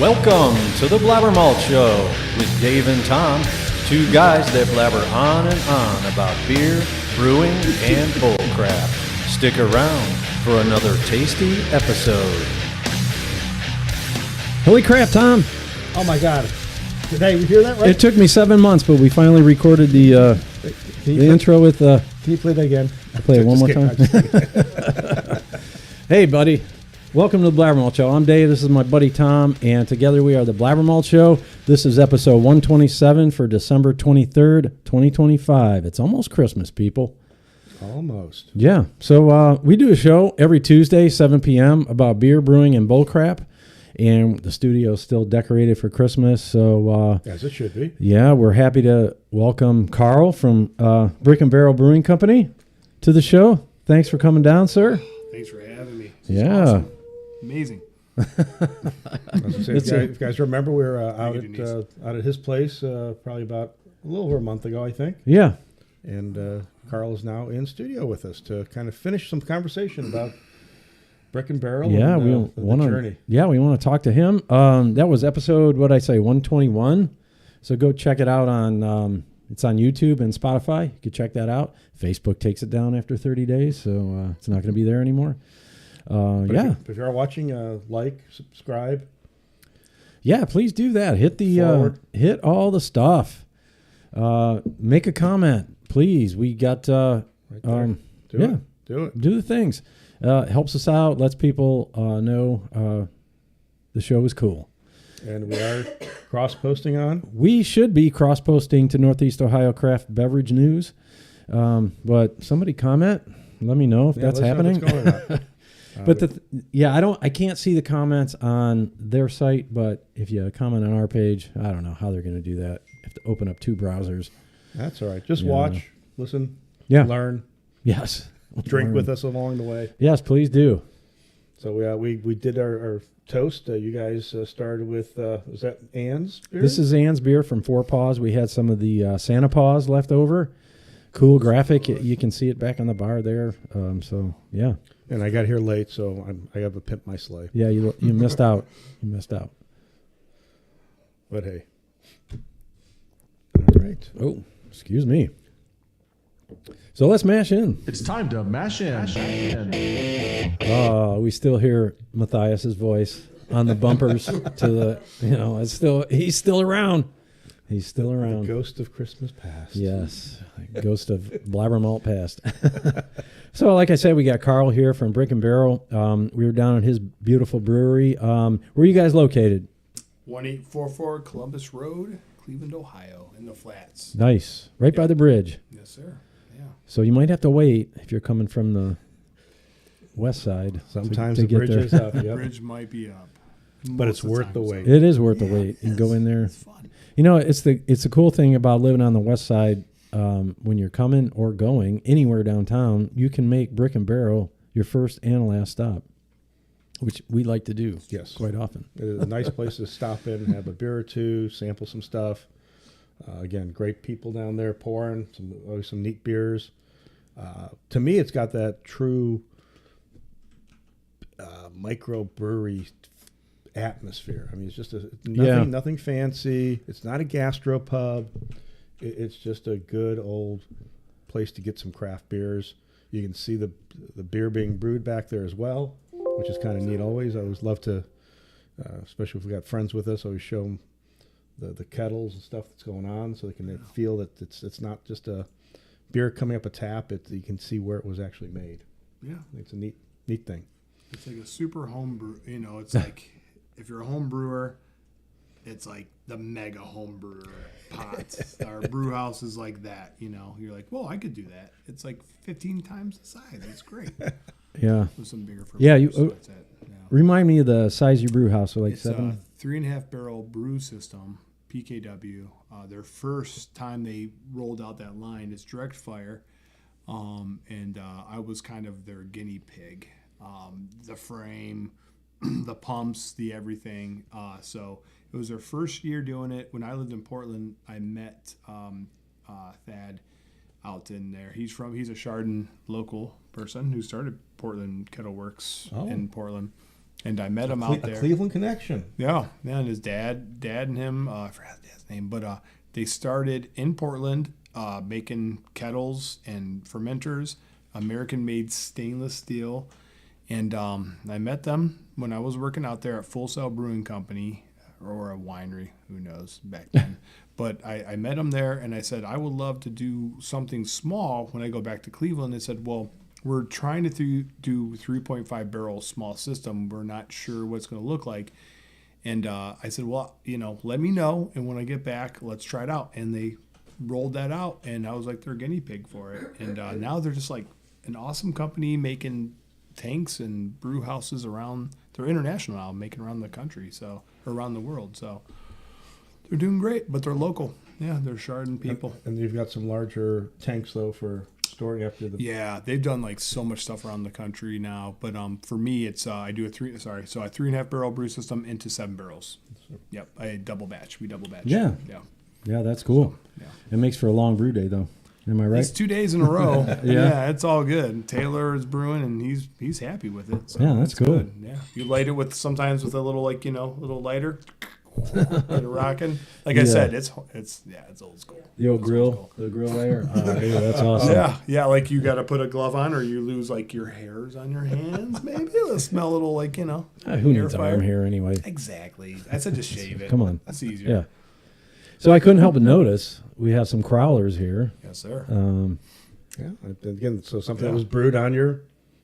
Welcome to the BlabberMalt Show with Dave and Tom, two guys that blabber on and on about beer, brewing, and bullcrap. Stick around for another tasty episode. Holy crap, Tom. Oh my God. Did I hear that right? It took me 7 months, but we finally recorded the intro with... Can you play that again? I'll play it one more time. Hey, buddy. Welcome to the BlabberMalt Show. I'm Dave. This is my buddy Tom, and together we are the BlabberMalt Show. This is episode 127 for December 23rd, 2025. It's almost Christmas, people. Almost. Yeah. So we do a show every Tuesday, 7 p.m. about beer, brewing, and bullcrap. And the studio is still decorated for Christmas. So as it should be. Yeah, we're happy to welcome Karl from Brick and Barrel Brewing Company to the show. Thanks for coming down, sir. Thanks for having me. Yeah. Awesome. Amazing. If you guys remember, we were out at his place probably about a little over a month ago, I think. Yeah. And Karl is now in studio with us to kind of finish some conversation about Brick and Barrel. Yeah, and, we want the journey. Yeah, we want to talk to him. That was episode 121. So go check it out on. It's on YouTube and Spotify. You can check that out. Facebook takes it down after 30 days, so it's not going to be there anymore. Yeah. If you are watching, like, subscribe. Yeah, please do that. Hit the hit all the stuff. Make a comment, please. We got Right there. Do it. Do the things. Helps us out. Lets people know the show is cool. And we are cross-posting on. We should be cross-posting to Northeast Ohio Craft Beverage News. But somebody comment. Let me know if that's happening. But I can't see the comments on their site, but if you comment on our page, I don't know how they're going to do that. You have to open up two browsers. That's all right. Just watch, listen, learn. Yes. Drink with us along the way. Yes, please do. So we did our toast. You guys started with, was that Ann's beer? This is Ann's beer from Four Paws. We had some of the Santa Paws left over. Cool graphic. You can see it back on the bar there. So, yeah. And I got here late, so I have to pimp my sleigh. Yeah, you missed out. You missed out. But hey. All right. Oh, excuse me. So let's mash in. It's time to mash in. We still hear Matthias's voice on the bumpers to the, he's still around. He's still around. The ghost of Christmas past. Yes. Ghost of BlabberMalt past. So, like I said, we got Karl here from Brick and Barrel. We were down at his beautiful brewery. Where are you guys located? 1844 Columbus Road, Cleveland, Ohio, in the Flats. Nice. Right by the bridge. Yes, sir. Yeah. So you might have to wait if you're coming from the west side. Sometimes to the bridge is up. The Yep. bridge might be up. But it's worth the wait. It is worth the wait. You can go in there. It's fun. It's the cool thing about living on the west side. When you're coming or going anywhere downtown, you can make Brick and Barrel your first and last stop, which we like to do quite often. It's a nice place to stop in and have a beer or two, sample some stuff. Again, great people down there pouring, always some neat beers. To me, it's got that true microbrewery atmosphere. I mean, it's just nothing fancy. It's not a gastropub. It's just a good old place to get some craft beers. You can see the beer being brewed back there as well, which is kind of neat always. I always love to, especially if we got friends with us, always show them the kettles and stuff that's going on so they can feel that it's not just a beer coming up a tap. You can see where it was actually made. Yeah. It's a neat thing. It's like a super home brew. It's like if you're a home brewer, it's like the mega home brewer pots. Our brew house is like that, You're like, well, I could do that. It's like 15 times the size. It's great. Yeah. With some bigger for that's it. Yeah. Remind me of the size of your brew house. So like It's 7? a 3.5 barrel brew system, PKW. Their first time they rolled out that line, it's direct fire. And I was kind of their guinea pig. The frame, the pumps, the everything. So it was their first year doing it. When I lived in Portland, I met Thad out in there. He's a Chardon local person who started Portland Kettle Works in Portland. And I met him out there. A Cleveland connection. Yeah, and his dad and him, I forgot his dad's name, but they started in Portland making kettles and fermenters, American-made stainless steel. And I met them when I was working out there at Full Sail Brewing Company, or a winery, who knows, back then. But I met them there, and I said, I would love to do something small when I go back to Cleveland. They said, well, we're trying to do 3.5 barrel small system. We're not sure what it's going to look like. And I said, well, let me know. And when I get back, let's try it out. And they rolled that out, and I was like their guinea pig for it. And now they're just like an awesome company making tanks and brew houses around. They're international now, making around the country, so around the world. So they're doing great, but they're local. Yeah, they're Chardon people. And you've got some larger tanks though for storing after the. Yeah, they've done like so much stuff around the country now. But for me, it's I do a 3.5 barrel brew system into 7 barrels. Yep, I double batch. We double batch. Yeah. Yeah, that's cool. Yeah. It makes for a long brew day though. Am I right? It's 2 days in a row. Yeah, it's all good. Taylor is brewing, and he's happy with it. So yeah, that's cool. Good. Yeah, you light it sometimes with a little little lighter, get it rocking. Like I said, it's old school. The old grill, the grill layer. Yeah, that's awesome. Yeah, like you got to put a glove on, or you lose like your hairs on your hands. Maybe it'll smell a little like who needs arm hair anyway? Exactly. I said just shave it. Come on, that's easier. Yeah. So I couldn't help but notice we have some crowlers here. Yes, sir. Yeah. Again, so something that was brewed on your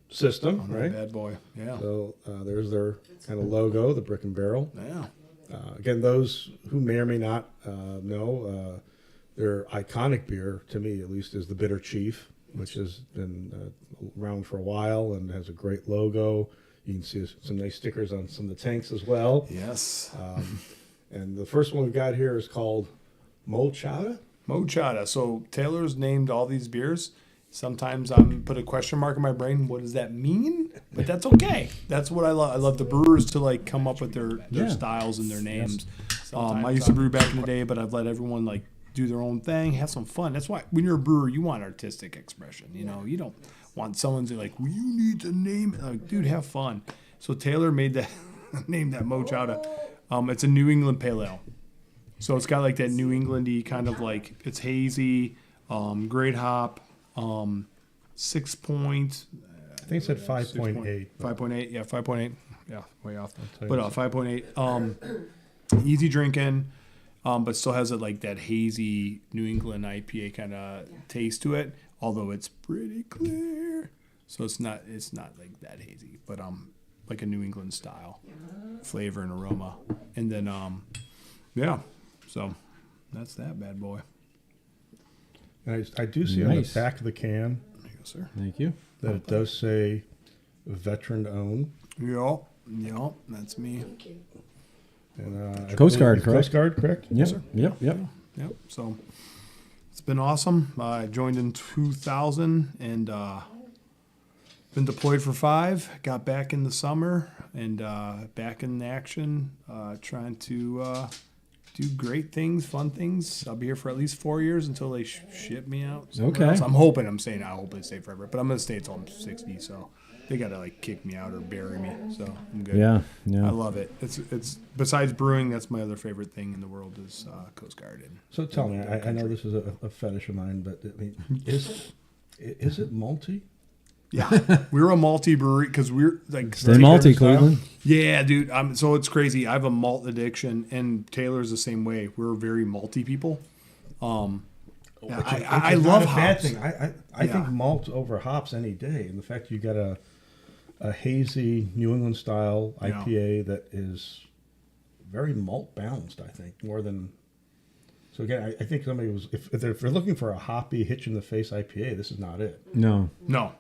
system, right? Bad boy. Yeah. So there's their kind of logo, the Brick and Barrel. Yeah. Again, those who may or may not know, their iconic beer, to me at least, is the Bitter Chief, which has been around for a while and has a great logo. You can see some nice stickers on some of the tanks as well. Yes. And the first one we've got here is called Mochada. Mochada. So Taylor's named all these beers. Sometimes I'm put a question mark in my brain. What does that mean? But that's okay. That's what I love. I love the brewers to come up with their styles and their names. I used to brew back in the day, but I've let everyone do their own thing, have some fun. That's why when you're a brewer, you want artistic expression. You don't want someone to well, you need to name it. Dude, have fun. So Taylor made that named that Mochada. It's a New England Pale Ale. So it's got that New Englandy kind of it's hazy, great hop, 6 point. I think it said 5.8. 5.8, yeah, 5.8. Yeah, way off. But 5.8. Easy drinking, but still has that hazy New England IPA kind of taste to it. Although it's pretty clear, so it's not that hazy, but like a New England style flavor and aroma. And then so that's that bad boy. And I do see on the back of the can, there you go, sir. Thank you, that it does say veteran owned. Yep, that's me. And Coast Guard, correct? Coast Guard, correct? Yep. Yes, sir. Yep. So it's been awesome. I joined in 2000 and been deployed for 5. Got back in the summer and back in action, trying to do great things, fun things. I'll be here for at least 4 years until they ship me out. Okay. Else. I hope I stay forever, but I'm gonna stay until I'm 60. So they gotta kick me out or bury me. So I'm good. Yeah. I love it. It's besides brewing, that's my other favorite thing in the world is Coast Guard. So tell me, I know this is a fetish of mine, but I mean, is it malty? Yeah, we're a malty brewery because we're stay malty, Cleveland. Yeah, dude. So it's crazy. I have a malt addiction, and Taylor's the same way. We're very malty people. I love hops. Bad thing. I think malt over hops any day, and the fact you got a hazy New England style IPA that is very malt balanced. I think more than. So again, I think somebody was if they're looking for a hoppy hitch in the face IPA, this is not it. No.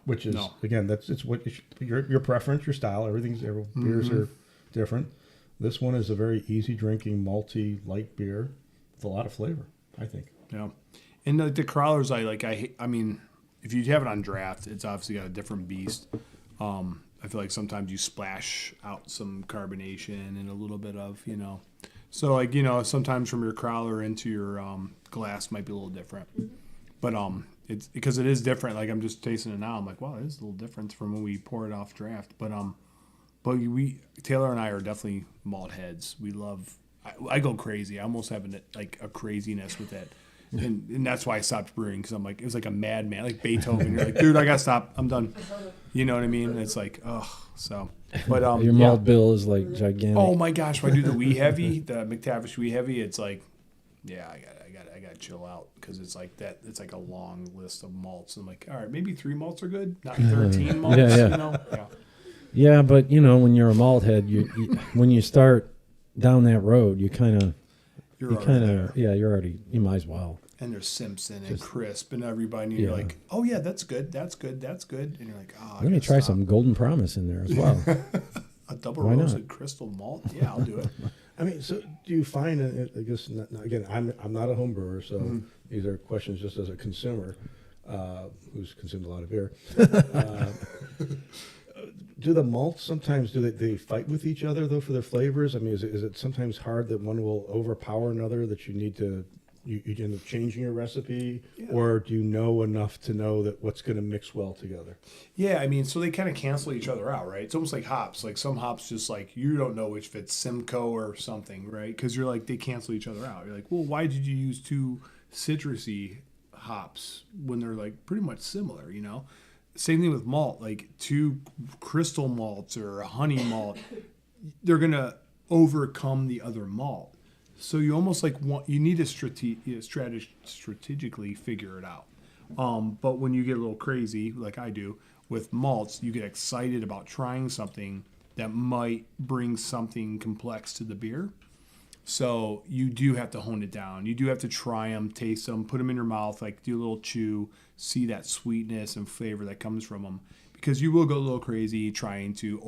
Which is again, it's what your preference, your style. Beers are different. This one is a very easy drinking, malty, light beer with a lot of flavor. I think. Yeah, and the crawlers I mean, if you have it on draft, it's obviously got a different beast. I feel like sometimes you splash out some carbonation and a little bit of So sometimes from your crowler into your glass might be a little different, but it's because it is different. Like I'm just tasting it now. I'm like, wow, it is a little different from when we pour it off draft. But But Taylor and I are definitely malt heads. We love. I go crazy. I almost have a craziness with it. And that's why I stopped brewing, because I'm like, it was like a madman, like Beethoven. You're like, dude, I gotta stop. I'm done. You know what I mean? It's like, so. But your malt bill is like gigantic. Oh my gosh, when I do the wee heavy, the McTavish wee heavy, it's like, yeah, I got to chill out, because it's like that. It's like a long list of malts. I'm like, all right, maybe 3 malts are good, not 13 malts. Yeah. You know? Yeah. Yeah, but when you're a malt head, you when you start down that road, you might as well. And there's Simpson and Crisp and everybody, and you're like, oh yeah, that's good, and you're like, oh, let me try some Golden Promise in there as well. A double roasted crystal malt, yeah, I'll do it. I mean, so do you find? I guess again, I'm not a home brewer, so these are questions just as a consumer who's consumed a lot of beer. Do the malts sometimes do they fight with each other though for their flavors? I mean, is it sometimes hard that one will overpower another, that you need to you end up changing your recipe, or do you know enough to know that what's going to mix well together? Yeah, I mean, so they kind of cancel each other out, right? It's almost like hops. Like some hops, just like you don't know which fits Simcoe or something, right? Because you're like, they cancel each other out. You're like, well, why did you use 2 citrusy hops when they're like pretty much similar, you know? Same thing with malt, like 2 crystal malts or a honey malt, they're gonna overcome the other malt. So you almost like you need to strategically figure it out. But when you get a little crazy, like I do with malts, you get excited about trying something that might bring something complex to the beer. So you do have to hone it down. You do have to try them, taste them, put them in your mouth, like do a little chew, see that sweetness and flavor that comes from them, because you will go a little crazy trying to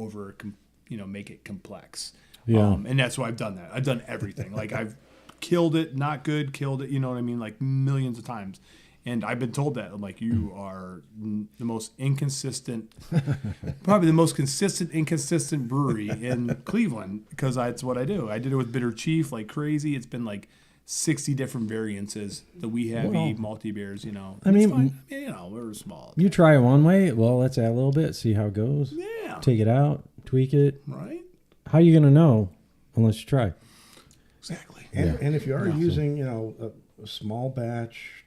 make it complex. Yeah. And that's why I've done that. I've done everything. Like I've killed it, not good, killed it, you know what I mean? Like millions of times. And I've been told that. I'm like, you are the most inconsistent, probably the most inconsistent brewery in Cleveland, because that's what I do. I did it with Bitter Chief like crazy. It's been like 60 different variances, the wee heavy, malty beers, you know. I mean, we're small. You try it one way, well, let's add a little bit, see how it goes. Yeah. Take it out, tweak it. Right. How are you going to know unless you try? Exactly. And if you are using, a small batch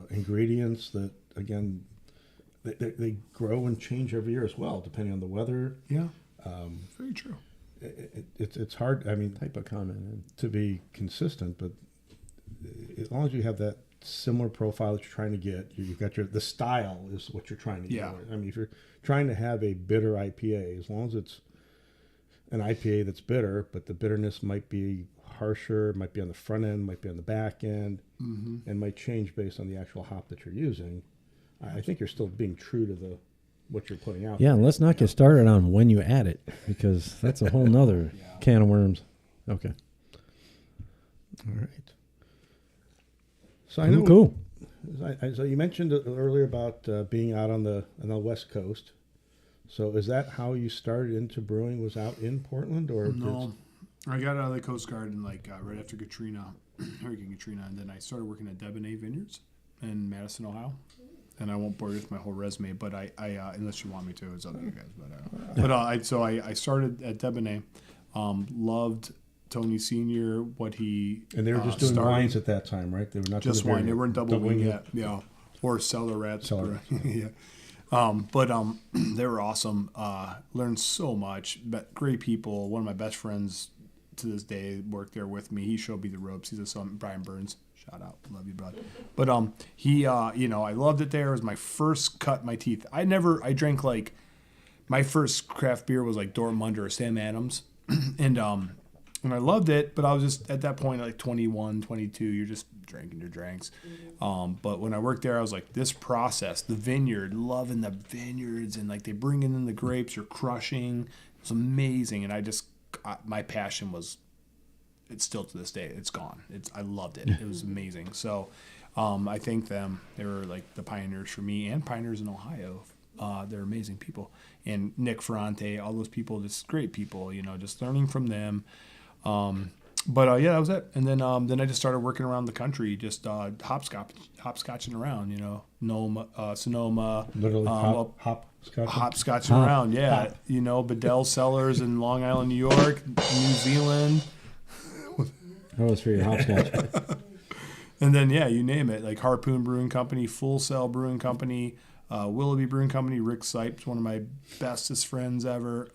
ingredients that, again, they grow and change every year as well, depending on the weather. Yeah. Very true. It's hard, I mean, type of comment to be consistent, but as long as you have that similar profile that you're trying to get, you've got the style is what you're trying to get. I mean, if you're trying to have a bitter IPA, as long as it's an IPA that's bitter, but the bitterness might be harsher, might be on the front end, might be on the back end, and might change based on the actual hop that you're using. I think you're still being true to what you're putting out. Yeah, and let's not get started on when you add it, because that's a whole nother can of worms. Okay. All right. So I know. Cool. So you mentioned earlier about being out on the West Coast. So is that how you started into brewing? Was out in Portland, or no? I got out of the Coast Guard and right after Hurricane Katrina, and then I started working at Debonair Vineyards in Madison, Ohio. And I won't bore you with my whole resume, but I unless you want me to, it's up to you guys. But I started at Debonair, loved Tony Senior, what he and they were just doing wines at that time, right? They were not just wine. They weren't double wing yet, or cellar rats. Yeah. But they were awesome. Learned so much. But great people. One of my best friends to this day worked there with me. He showed me the ropes. He's a son, Brian Burns. Shout out, love you, bud. But he, I loved it there. It was my first cut my teeth. I drank like, my first craft beer was like Dortmunder or Sam Adams, and I loved it. But I was just at that point like 21, 22. You're just drinking your drinks. But when I worked there, I was like, this process, the vineyard, loving the vineyards, and like they bring in the grapes, you're crushing. It was amazing, and my passion was. It's still to this day. It's gone. I loved it. It was amazing. So I thank them. They were like the pioneers for me and pioneers in Ohio. They're amazing people. And Nick Ferrante, all those people, just great people, just learning from them. yeah, that was it. And then I just started working around the country, just hopscotching around, Sonoma. Literally hopscotching around, yeah. Hop. Bedell Cellars in Long Island, New York, New Zealand. That was for your hopscotch. And then, yeah, you name it, like Harpoon Brewing Company, Full Sail Brewing Company, Willoughby Brewing Company, Rick Sipes, one of my bestest friends ever.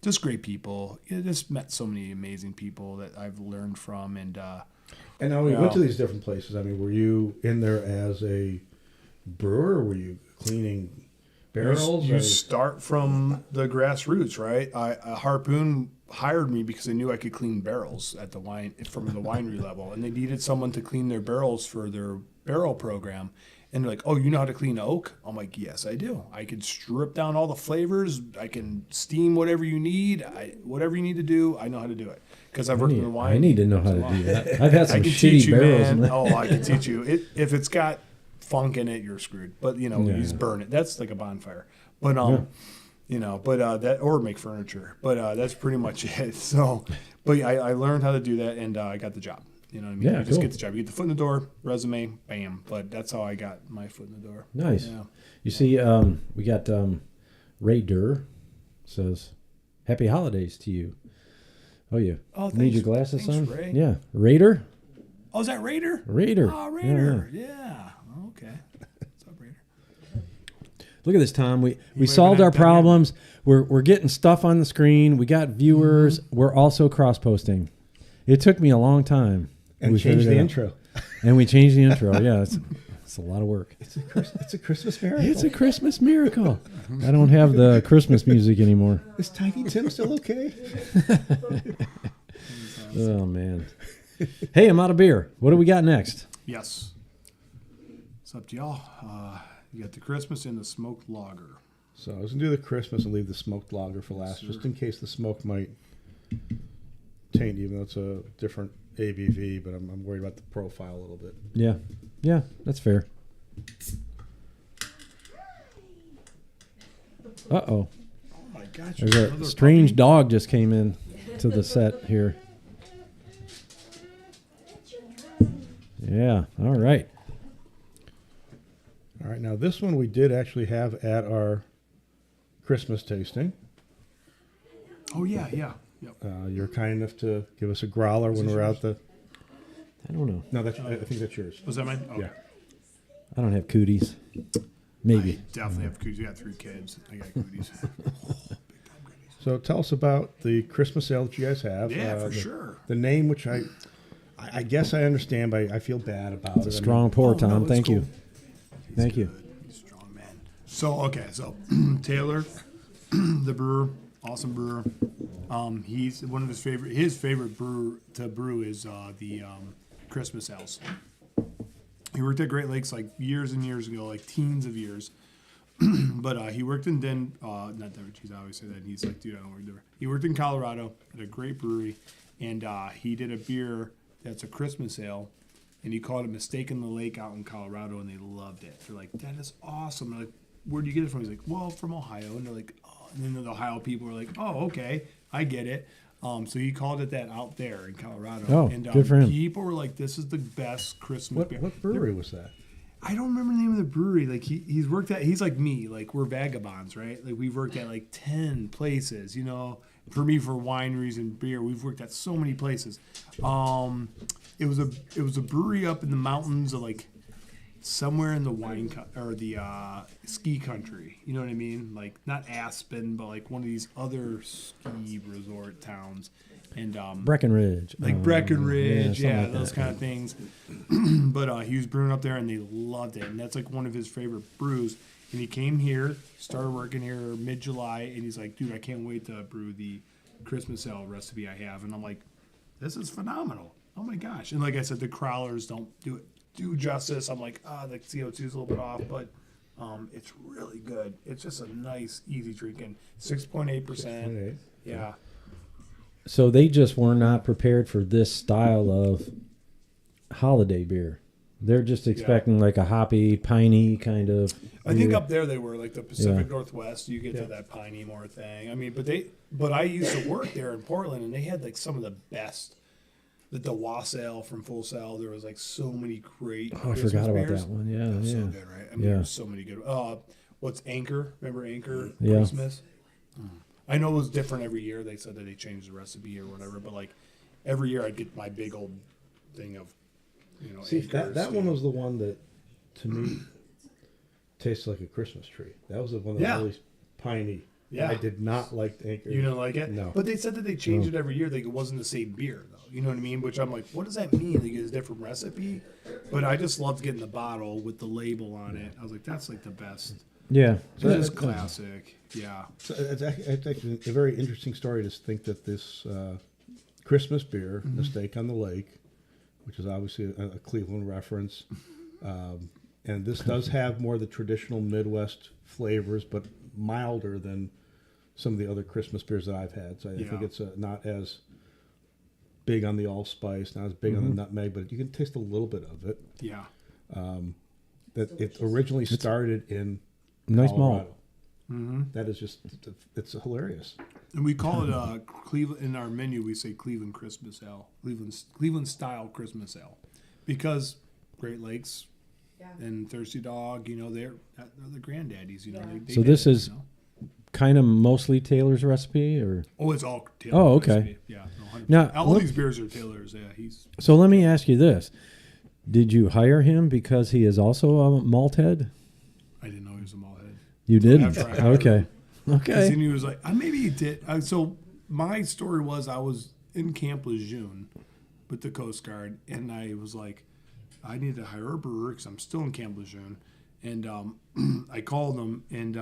Just great people. I just met so many amazing people that I've learned from. And now we went to these different places. I mean, were you in there as a brewer? Or were you cleaning barrels? You start from the grassroots, right? Harpoon hired me because they knew I could clean barrels at the from the winery level, and they needed someone to clean their barrels for their barrel program. And they're like, "Oh, you know how to clean oak?" I'm like, "Yes, I do. I can strip down all the flavors. I can steam whatever you need. Whatever you need to do, I know how to do it because I've worked in the wine. I need to know how to do that. I've had some shitty barrels. Oh, I can teach you. If it's got funk in it, you're screwed. But you just burn it. That's like a bonfire. But that or make furniture. But that's pretty much it. So, but I learned how to do that, and I got the job. You know what I mean? Yeah, you just get the job. You get the foot in the door, resume, bam. But that's how I got my foot in the door. Nice. Yeah. You see, we got Ray Durr says, "Happy holidays to you." Oh, you need your glasses, son? Ray. Yeah. Raider? Oh, is that Raider? Raider. Oh, Raider. Yeah. Okay. What's up, Raider? Look at this, Tom. We solved our problems. We're getting stuff on the screen. We got viewers. Mm-hmm. We're also cross-posting. It took me a long time. And we changed the intro. And we changed the intro. Yeah, it's a lot of work. It's a Christmas miracle. It's a Christmas miracle. I don't have the Christmas music anymore. Is Tiny Tim still okay? Oh, man. Hey, I'm out of beer. What do we got next? Yes. It's up to y'all. You got the Christmas and the smoked lager. So I was going to do the Christmas and leave the smoked lager for last, just in case the smoke might taint, even though it's a different ABV, but I'm worried about the profile a little bit. Yeah, that's fair. Uh-oh. Oh, my gosh. There's a strange dog just came in to the set here. Yeah, all right. All right, now this one we did actually have at our Christmas tasting. Oh, yeah. Yep. You're kind enough to give us a growler when we're out the... I don't know. No, I think that's yours. Was that mine? Okay. Yeah. I don't have cooties. Maybe. I definitely have cooties. I got 3 kids. I got cooties. So tell us about the Christmas ale that you guys have. Yeah, for sure. The name, which I guess I understand, but I feel bad about it. It's a strong pour, Tom. No, Thank cool. you. Thank you. He's a strong man. So Taylor, the brewer, awesome brewer. He's one of his favorite brew to brew is the Christmas ales. He worked at Great Lakes like years and years ago, like teens of years. But he worked in not Denver. Geez, I always say that. And he's like, dude, I don't work there. He worked in Colorado at a great brewery, and he did a beer that's a Christmas ale, and he called it Mistake in the Lake out in Colorado, and they loved it. They're like, that is awesome. They're like, where'd you get it from? He's like, well, from Ohio. And they're like, oh. And then the Ohio people were like, oh, okay, I get it. So he called it that out there in Colorado. Oh, and good for him. People were like, this is the best Christmas beer. What brewery was that? I don't remember the name of the brewery. Like he's worked at. He's like me. Like we're vagabonds, right? Like we've worked at like 10 places. You know, for me, for wineries and beer, we've worked at so many places. It was a brewery up in the mountains of like somewhere in the or the ski country. You know what I mean? Like not Aspen, but like one of these other ski resort towns. And Breckenridge. Like Breckenridge, yeah, like those that. kind of things. But he was brewing up there, and they loved it. And that's like one of his favorite brews. And he came here, started working here mid-July, and he's like, dude, I can't wait to brew the Christmas ale recipe I have. And I'm like, this is phenomenal. Oh, my gosh. And like I said, the crowlers don't do justice. I'm like, the CO2 is a little bit off, but it's really good. It's just a nice, easy drinking. 6.8%. 6.8. Yeah. So they just were not prepared for this style of holiday beer. They're just expecting like a hoppy, piney kind of beer. I think up there they were like the Pacific Northwest. You get to that piney more thing. I mean, but I used to work there in Portland, and they had like some of the best the Wassail from Full Sail. There was like so many great. Oh, I forgot about that one. Yeah, That was yeah. so good, right? I mean, Yeah. there's so many good. What's Anchor? Remember Anchor Yeah. Christmas? I know it was different every year. They said that they changed the recipe or whatever, but like every year I'd get my big old thing of, See, Anchors, that one was the one that, to me, tasted like a Christmas tree. That was the one that Yeah. was really piney. Yeah. I did not like the Anchor. You didn't like it? No. But they said that they changed it every year. Like it wasn't the same beer, though. You know what I mean? Which I'm like, what does that mean? Like it's a different recipe? But I just loved getting the bottle with the label on it. I was like, that's like the best. Yeah. So it's classic. Yeah. So it's actually a very interesting story to think that this Christmas beer, Mistake on the Lake, which is obviously a Cleveland reference, and this does have more of the traditional Midwest flavors, but milder than some of the other Christmas beers that I've had. So I think it's not as big on the allspice, not as big on the nutmeg, but you can taste a little bit of it. Yeah. That it originally started in Nice Colorado. malt. That is just, it's hilarious. And we call it Cleveland in our menu. We say Cleveland Christmas Ale, Cleveland style Christmas Ale, because Great Lakes and Thirsty Dog, they're the granddaddies. They So did this it, is kind of mostly Taylor's recipe, or it's all Taylor's. Oh, okay. recipe. Yeah, no, 100%. Now, all these beers are Taylor's. Yeah, he's. so let me ask you this: did you hire him because he is also a malt head? I didn't know he was a malt head. You didn't. After I hired Okay. him. Okay. And he was like, maybe he did. So my story was I was in Camp Lejeune with the Coast Guard, and I was like, I need to hire a brewer because I'm still in Camp Lejeune. And I called him, and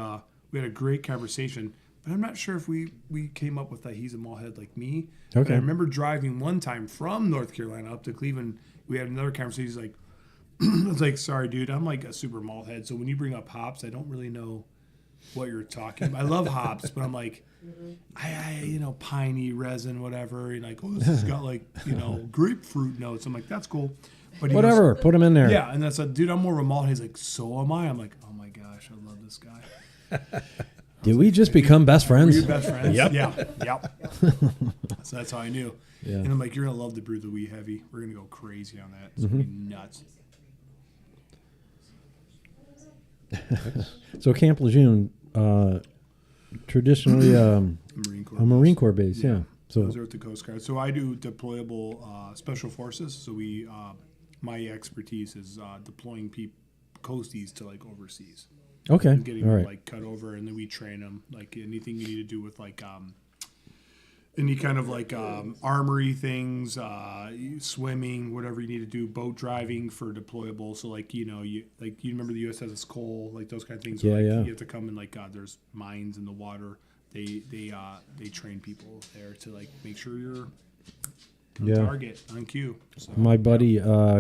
we had a great conversation. But I'm not sure if we came up with that he's a malt head like me. Okay. But I remember driving one time from North Carolina up to Cleveland. We had another conversation. He's like, I was like, sorry, dude, I'm like a super malt head. So when you bring up hops, I don't really know what you're talking about. I love hops, but I'm like, I piney resin, whatever. And like, this has got like, grapefruit notes. I'm like, that's cool. But he Whatever. Put him in there. yeah, and that's like, dude, I'm more of a malt head. He's like, so am I. I'm like, oh my gosh, I love this guy. Did we just become best friends? We're best friends. Yep. Yep. So that's how I knew. Yeah. And I'm like, you're gonna love the brew the wee heavy. We're gonna go crazy on that. It's gonna be nuts. So Camp Lejeune, traditionally Marine Corps. a Marine Corps base. Yeah. So Those are at the Coast Guard. So I do deployable special forces. So my expertise is deploying coasties to like overseas. okay. And getting All them right. like cut over, and then we train them. Like anything you need to do with like any kind of like armory things, swimming, whatever you need to do, boat driving for deployable. So like you remember the USS Cole, like those kind of things. Yeah, where, like, yeah. You have to come and like there's mines in the water. They train people there to like make sure you're on Yeah. target, on cue. So My buddy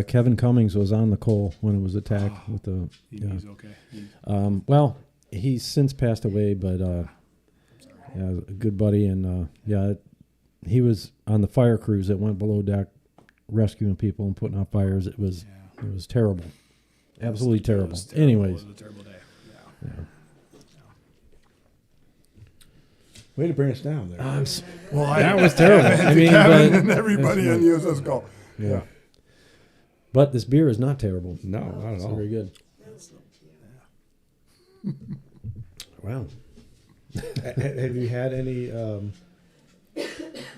Kevin Cummings was on the Cole when it was attacked with the. he's okay. Well, he's since passed away, but yeah, a good buddy, and he was on the fire crews that went below deck, rescuing people and putting out fires. It was terrible, absolutely terrible. It was terrible. Anyways, It was a terrible day. Yeah. Way to bring us down there. Well, that was terrible. I mean, and but, everybody on USS Cole. yeah. But this beer is not terrible. No, not at It's all. very good. Wow. Have you had any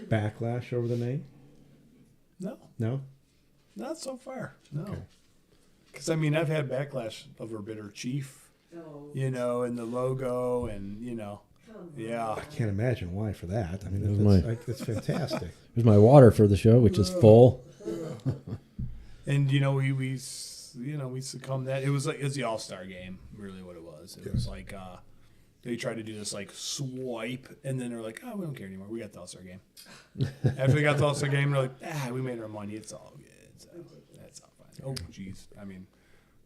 backlash over the name? No, No? not so far. No. Because, I mean, I've had backlash over Bitter Chief, and the logo, and, yeah. I can't imagine why for that. I mean, was that's fantastic. Here's my water for the show, which is full. And, we succumbed that. It was the All-Star game, really what it was. It was like they tried to do this, like, swipe, and then they're like, oh, we don't care anymore. We got the All-Star game. After they got the All-Star game, they're like, we made our money. It's all good. That's all fine. Oh, jeez. I mean,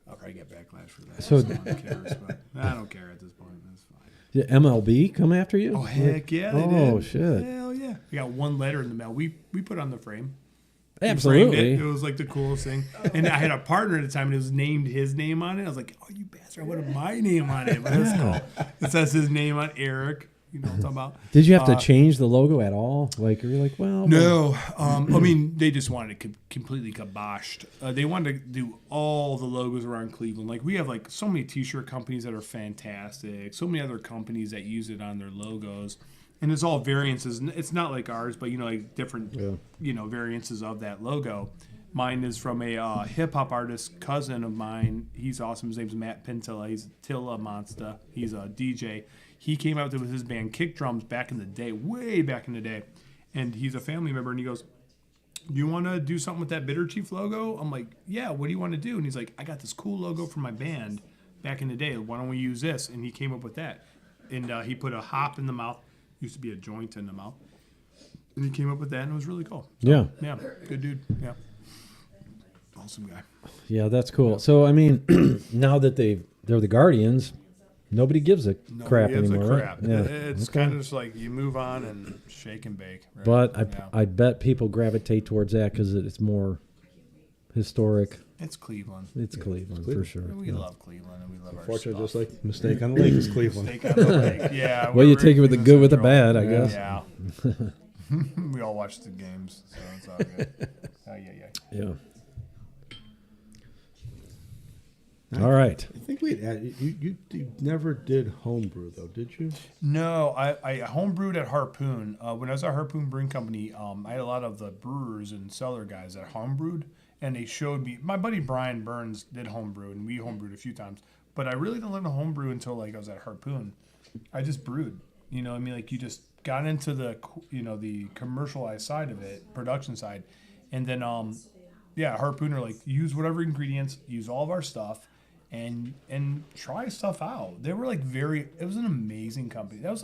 I'll probably get backlash for that. So- So no one cares, but I don't care at this point. That's fine. Did MLB come after you? Oh, heck yeah, they Oh, did. shit. Hell yeah. We got one letter in the mail. We put on the frame. We framed Absolutely. It was like the coolest thing. And I had a partner at the time, and it was named his name on it. I was like, oh, you bastard, I wanted my name on it. But that's cool. It says his name on Eric. You know what I'm talking about? Did you have to change the logo at all? Like, you're like, well, no. I mean, they just wanted it completely kiboshed. They wanted to do all the logos around Cleveland. Like, we have like so many T-shirt companies that are fantastic. So many other companies that use it on their logos, and it's all variances. It's not like ours, but like different, variances of that logo. Mine is from a hip hop artist cousin of mine. He's awesome. His name's Matt Pintilla. He's Tilla Monster. He's a DJ. He came out with his band Kick Drums back in the day, way back in the day. And he's a family member, and he goes, "Do you want to do something with that Bitter Chief logo?" I'm like, "Yeah, what do you want to do?" And he's like, "I got this cool logo for my band back in the day. Why don't we use this?" And he came up with that. And he put a hop in the mouth. Used to be a joint in the mouth. And he came up with that, and it was really cool. So, yeah, good dude. Yeah. Awesome guy. Yeah, that's cool. So, I mean, now that they're the Guardians, nobody gives a crap anymore, right? Yeah. It's kind of just like you move on and shake and bake. Right? But I bet people gravitate towards that because it's more historic. It's Cleveland. It's Cleveland for sure. We love Cleveland, and we love our Fortunately, stuff. just like Mistake on the Lake is Cleveland. Mistake on the Lake, yeah. Well, you take it with the good with the bad, I guess. Yeah. We all watch the games, so it's all good. Yeah. All right. I think you never did homebrew though, did you? No, I homebrewed at Harpoon. When I was at Harpoon Brewing Company, I had a lot of the brewers and cellar guys that homebrewed, and they showed me. My buddy Brian Burns did homebrew, and we homebrewed a few times. But I really didn't learn to homebrew until like I was at Harpoon. I just brewed. You know, I mean, like you just got into the the commercialized side of it, production side, and then Harpoon are like use whatever ingredients, use all of our stuff. And try stuff out. They were like it was an amazing company. That was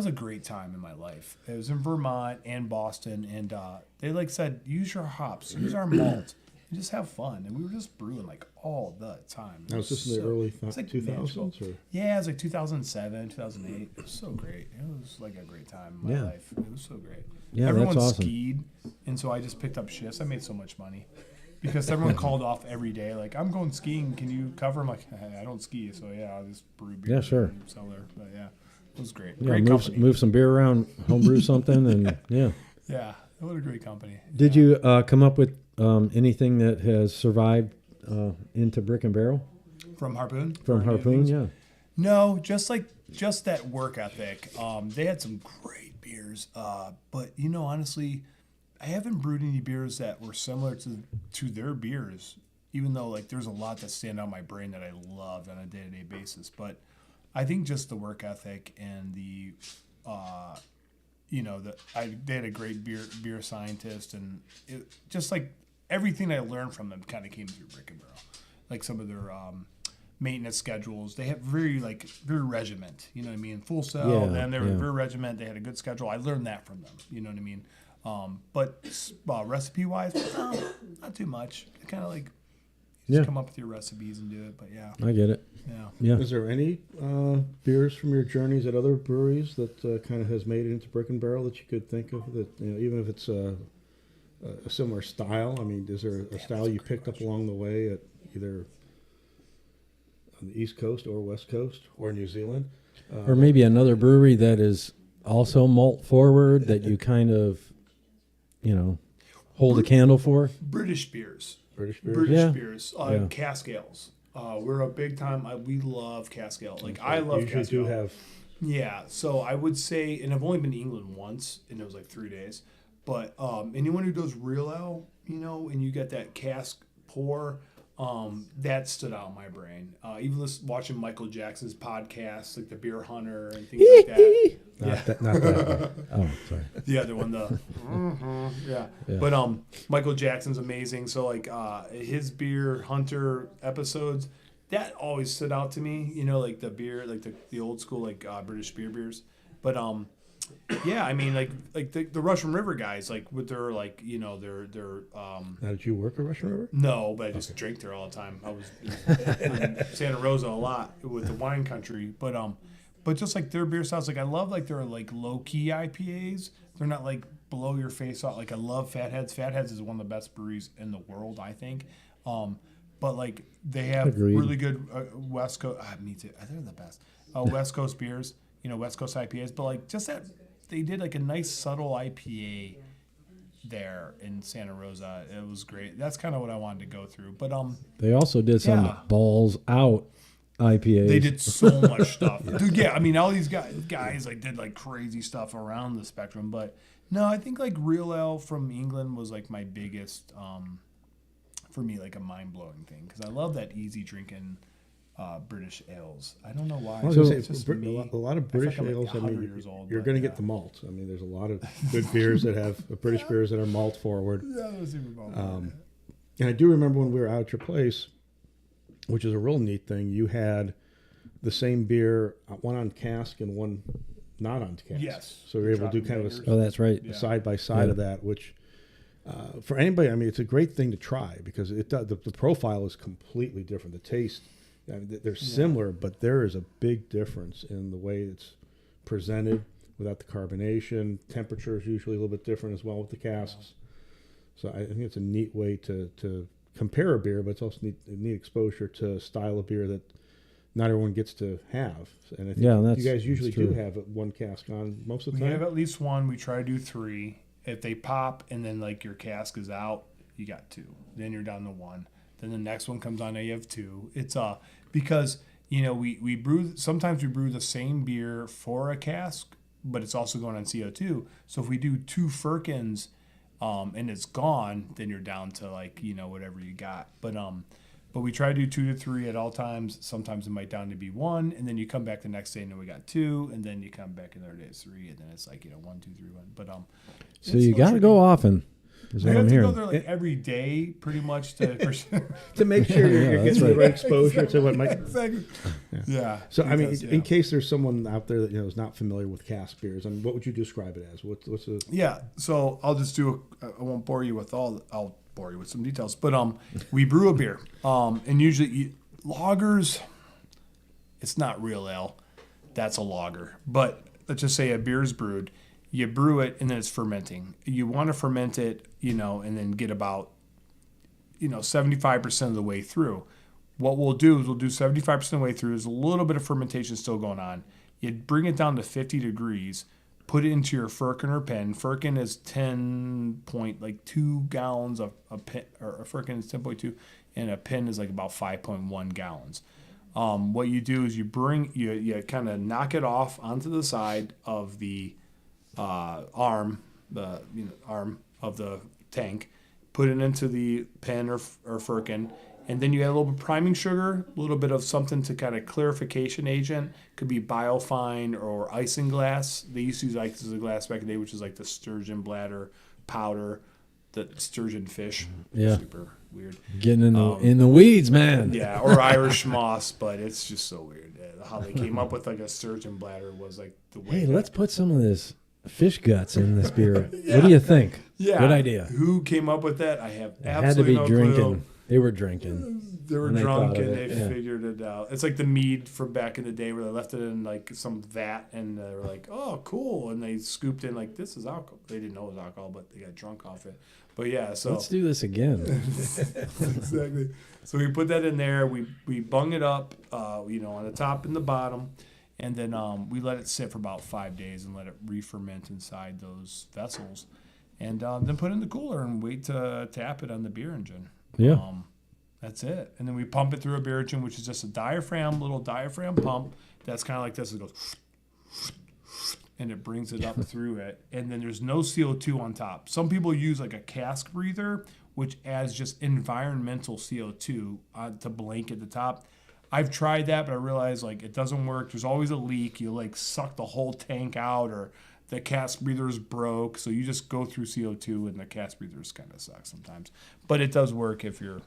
a great time in my life. It was in Vermont and Boston, and they like said, use your hops, use our malt, and just have fun. And we were just brewing like all the time. Now, was this in the early 2000s? Or? Yeah, it was like 2007, 2008. It was so great. It was like a great time in my life. It was so great. Yeah, everyone that's awesome. skied, and so I just picked up shifts. I made so much money. Because everyone called off every day, like, I'm going skiing. Can you cover? I'm like, I don't ski, so I'll just brew beer. Yeah, sure. And sell there. But it was great. Yeah, Great company. move some beer around, homebrew something, and yeah. Yeah, what a great company. Did you come up with anything that has survived into Brick and Barrel? From Harpoon? From Harpoon, yeah. No, just that work ethic. They had some great beers, but honestly, I haven't brewed any beers that were similar to their beers, even though like there's a lot that stand out in my brain that I loved on a day-to-day basis. But I think just the work ethic and the, they had a great beer scientist, and it, just like everything I learned from them kind of came through Brick and Barrel, like some of their maintenance schedules. They have very regiment, you know what I mean? Full sell, then they were very regiment. They had a good schedule. I learned that from them, you know what I mean? But recipe-wise, not too much. Kind of like just come up with your recipes and do it. But I get it. Yeah. Is there any beers from your journeys at other breweries that kind of has made it into Brick and Barrel that you could think of that even if it's a similar style? I mean, is there a style you picked up along the way at either on the East Coast or West Coast or New Zealand, or maybe another brewery that is also malt forward that you kind of hold a candle for? British beers. British beers. Cask ales. We're a big time. We love cask ale. Like I love usually cask ale. do have. Yeah, so I would say, and I've only been to England once, and it was like 3 days. But anyone who does real ale, and you get that cask pour, that stood out in my brain. Even watching Michael Jackson's podcast, like the Beer Hunter and things like that. Not that. Oh, sorry. The other one, yeah. But Michael Jackson's amazing. So like his Beer Hunter episodes, that always stood out to me. Like the beer, like the old school like British beers. But I mean like the Russian River guys, like with their like their Now, did you work at Russian River? No, but I just drink there all the time. I was in Santa Rosa a lot with the wine country, but just like their beer styles, like I love like their like low key IPAs. They're not like blow your face off. Like I love Fatheads. Fatheads is one of the best breweries in the world, I think. But like they have really good West Coast. Me too. They're the best. West Coast beers. West Coast IPAs, but like just that they did like a nice subtle IPA there in Santa Rosa. It was great. That's kind of what I wanted to go through. But they also did some balls out IPAs. They did so much stuff. Dude, yeah, I mean all these guys like did like crazy stuff around the spectrum, but no, I think like Real Ale from England was like my biggest for me like a mind-blowing thing because I love that easy drinking British ales. I don't know why. I was going to say, a lot of British ales, like I mean, you're going to get the malt. I mean, there's a lot of good beers that have British beers that are malt forward. Yeah, those even malt. And I do remember when we were out at your place, which is a real neat thing, you had the same beer, one on cask and one not on cask. Yes. So you're able to do kind of that's right. side by side of that, which for anybody, I mean, it's a great thing to try because the profile is completely different. The taste, I mean, they're similar, but there is a big difference in the way it's presented without the carbonation. Temperature is usually a little bit different as well with the casks. So I think it's a neat way to compare a beer, but it's also a neat exposure to a style of beer that not everyone gets to have. And I think you guys usually do have one cask on most of the time. We have at least one. We try to do 3. If they pop and then like your cask is out, you got 2. Then you're down to 1. Then the next one comes on, now you have 2. It's because we brew, sometimes we brew the same beer for a cask, but it's also going on CO2. So if we do 2 firkins and it's gone, then you're down to like whatever you got. But we try to do 2 to 3 at all times. Sometimes it might down to be 1, and then you come back the next day and then we got 2, and then you come back another day it's 3, and then it's like 1, 2, 3, 1. But so you got to go often. I have to go there like every day, pretty much, to make sure you're getting the right exposure to what might. Exactly. Yeah. So I mean, in case there's someone out there that is not familiar with cask beers, what would you describe it as? What's a? Yeah. So I'll just do. I won't bore you with all. I'll bore you with some details. But we brew a beer. And usually lagers. It's not real ale. That's a lager. But let's just say a beer is brewed. You brew it and then it's fermenting. You want to ferment it, and then get about, 75% of the way through. What we'll do is we'll do 75% of the way through. There's a little bit of fermentation still going on. You bring it down to 50 degrees, put it into your firkin or pen. Firkin is 10.2 gallons of a pen, or a firkin is 10.2, and a pen is like about 5.1 gallons. What you do is you kind of knock it off onto the side of the arm of the tank, put it into the pen or firkin, and then you add a little bit of priming sugar, a little bit of something to kind of clarification agent. Could be biofine or isinglass. They used to use isinglass back in the day, which is like the sturgeon bladder powder, the sturgeon fish. Yeah. Super weird. Getting in the weeds, man. Yeah, or Irish moss, but it's just so weird. How they came up with like a sturgeon bladder was like the way. Hey, let's put some of this fish guts in this beer. What do you think? Yeah. Good idea. Who came up with that? I have absolutely had to be no drinking. clue. They were drinking. They were drunk and they figured it out. It's like the mead from back in the day where they left it in like some vat and they were like, oh, cool. And they scooped in like, this is alcohol. They didn't know it was alcohol, but they got drunk off it. But yeah, so. Let's do this again. Exactly. So we put that in there. We bung it up, on the top and the bottom. And then we let it sit for about 5 days and let it re-ferment inside those vessels. And then put it in the cooler and wait to tap it on the beer engine. Yeah. That's it. And then we pump it through a beer engine, which is just a little diaphragm pump. That's kind of like this. It goes, and it brings it up through it. And then there's no CO2 on top. Some people use like a cask breather, which adds just environmental CO2 to blanket the top. I've tried that, but I realized like it doesn't work. There's always a leak. You like suck the whole tank out, or the cask breather's broke. So you just go through CO2, and the cask breathers kind of suck sometimes. But it does work if you're